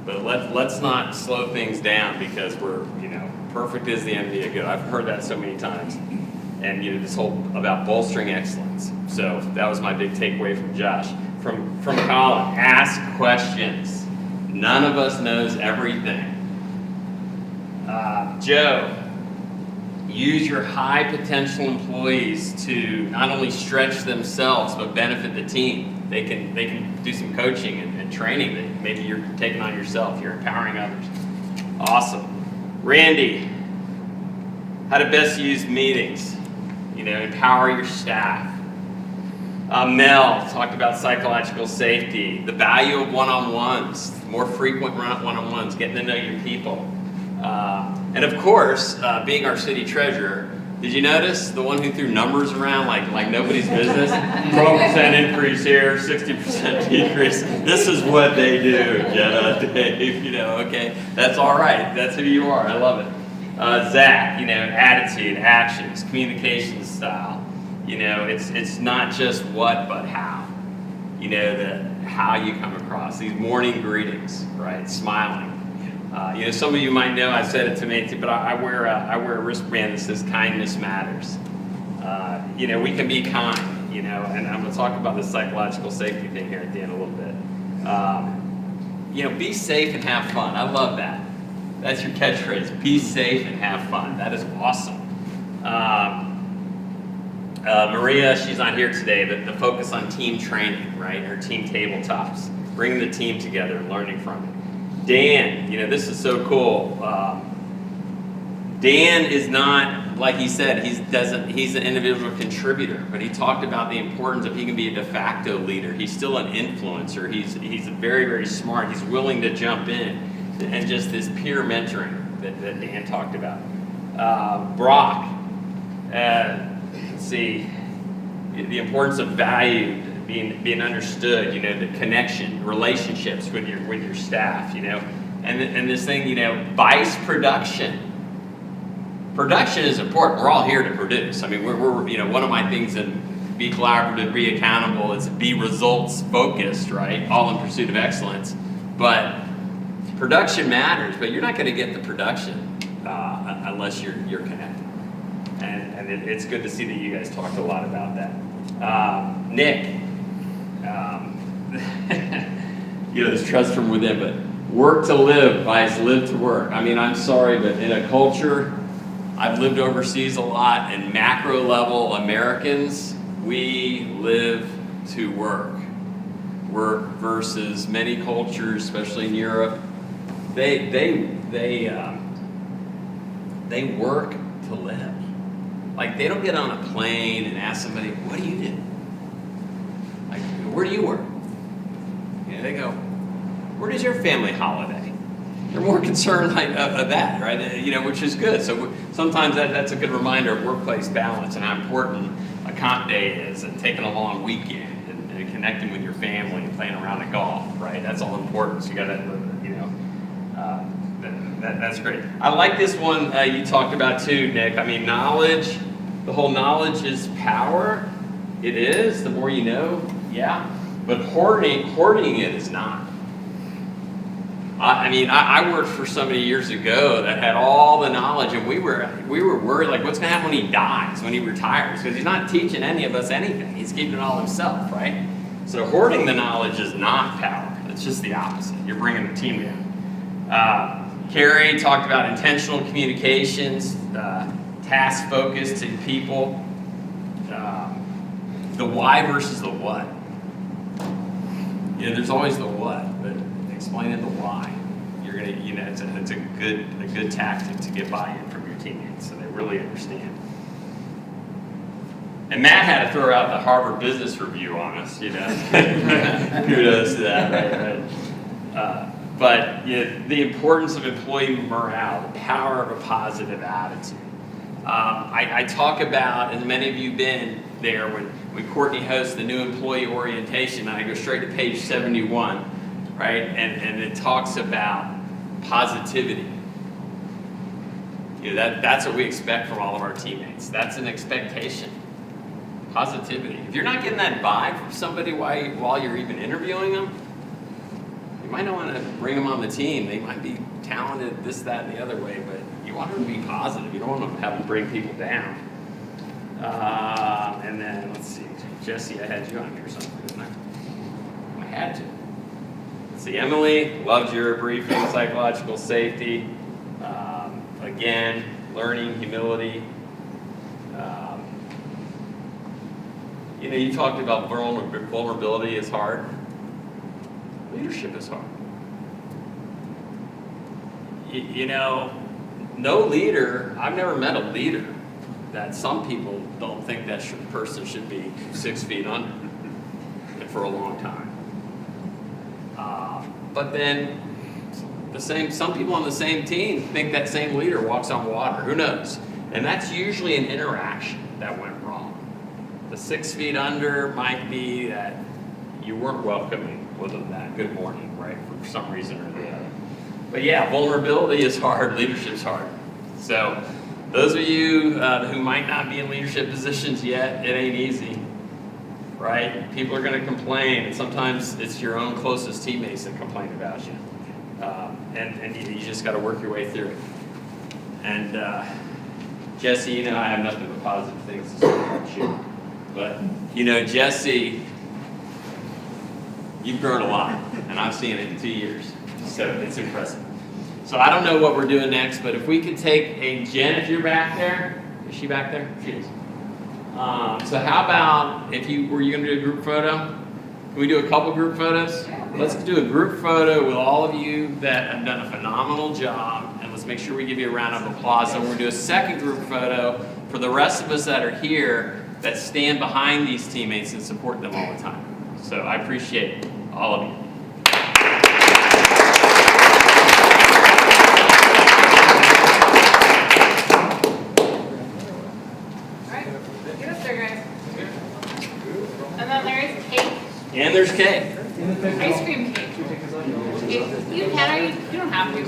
But let's not slow things down because we're, perfect is the enemy of good. I've heard that so many times. And, this whole about bolstering excellence. So that was my big takeaway from Josh. From Colin, ask questions. None of us knows everything. Joe, use your high potential employees to not only stretch themselves, but benefit the team. They can do some coaching and training that maybe you're taking on yourself. You're empowering others. Awesome. Randy, how to best use meetings. Empower your staff. Mel talked about psychological safety, the value of one-on-ones, more frequent one-on-ones, getting to know your people. And of course, being our city treasurer, did you notice the one who threw numbers around like nobody's business? 12% increase here, 60% decrease. This is what they do, Jenna, Dave, okay? That's all right. That's who you are. I love it. Zach, attitude, actions, communication style. It's not just what, but how. How you come across. These morning greetings, right? Smiling. Some of you might know, I've said it to me, but I wear a wristband that says kindness matters. We can be kind, and I'm going to talk about the psychological safety thing here at the end a little bit. Be safe and have fun. I love that. That's your catchphrase. Be safe and have fun. That is awesome. Maria, she's not here today, but the focus on team training, right? Or team tabletops. Bringing the team together and learning from it. Dan, this is so cool. Dan is not, like he said, he's an individual contributor, but he talked about the importance of he can be a de facto leader. He's still an influencer. He's very, very smart. He's willing to jump in. And just this peer mentoring that Dan talked about. Brock, let's see, the importance of value, being understood, the connection, relationships with your staff, and this thing, vice production. Production is important. We're all here to produce. I mean, we're one of my things in be collaborative, be accountable, is be results focused, right? All in pursuit of excellence. But production matters, but you're not going to get the production unless you're connected. And it's good to see that you guys talked a lot about that. Nick, this trust from within, but work to live buys live to work. I mean, I'm sorry, but in a culture, I've lived overseas a lot, and macro level Americans, we live to work. Work versus many cultures, especially in Europe, they work to live. Like, they don't get on a plane and ask somebody, what do you do? Like, where do you work? They go, where does your family holiday? They're more concerned of that, right? Which is good. So sometimes that's a good reminder of workplace balance and how important a comp day is, and taking a long weekend and connecting with your family and playing around at golf, right? That's all important. So you got to, that's great. I like this one you talked about too, Nick. I mean, knowledge, the whole knowledge is power. It is, the more you know, yeah. But hoarding it is not. I worked for somebody years ago that had all the knowledge, and we were worried, like, what's going to happen when he dies, when he retires? Because he's not teaching any of us anything. He's keeping it all himself, right? So hoarding the knowledge is not power. It's just the opposite. You're bringing the team down. Carrie talked about intentional communications, task focus to people, the why versus the what. There's always the what, but explaining the why. You're gonna, it's a good tactic to get buy-in from your teammates, so they really understand. And Matt had to throw out the Harvard Business Review on us, Kudos to that, right? But the importance of employee morale, the power of a positive attitude. I talk about, and many of you have been there, when Courtney hosts the new employee orientation, I go straight to page 71, right? And it talks about positivity. You know, that's what we expect from all of our teammates. That's an expectation. Positivity. If you're not getting that vibe from somebody while you're even interviewing them, you might not want to bring them on the team. They might be talented this, that, and the other way, but you want them to be positive. You don't want to have them bring people down. And then, let's see, Jesse, I had you on here or something, didn't I? I had to. Let's see, Emily, loved your briefing, psychological safety. Again, learning, humility. You know, you talked about vulnerability is hard. Leadership is hard. You know, no leader, I've never met a leader that some people don't think that person should be 6 feet under for a long time. But then some people on the same team think that same leader walks on water. Who knows? And that's usually an interaction that went wrong. The 6 feet under might be that you weren't welcoming with them that good morning, right, for some reason or the other. But yeah, vulnerability is hard, leadership's hard. So those of you who might not be in leadership positions yet, it ain't easy, right? People are going to complain, and sometimes it's your own closest teammates that complain about you. And you just got to work your way through it. And Jesse, you know, I have nothing but positive things to say about you. But, you know, Jesse, you've grown a lot, and I've seen it in 2 years. So it's impressive. So I don't know what we're doing next, but if we could take a Jen, if you're back there. Is she back there? She is. So how about were you going to do a group photo? Can we do a couple group photos? Let's do a group photo with all of you that have done a phenomenal job, and let's make sure we give you a round of applause. And we're going to do a second group photo for the rest of us that are here that stand behind these teammates and support them all the time. So I appreciate all of you. And there's cake. Ice cream cake. You don't have to.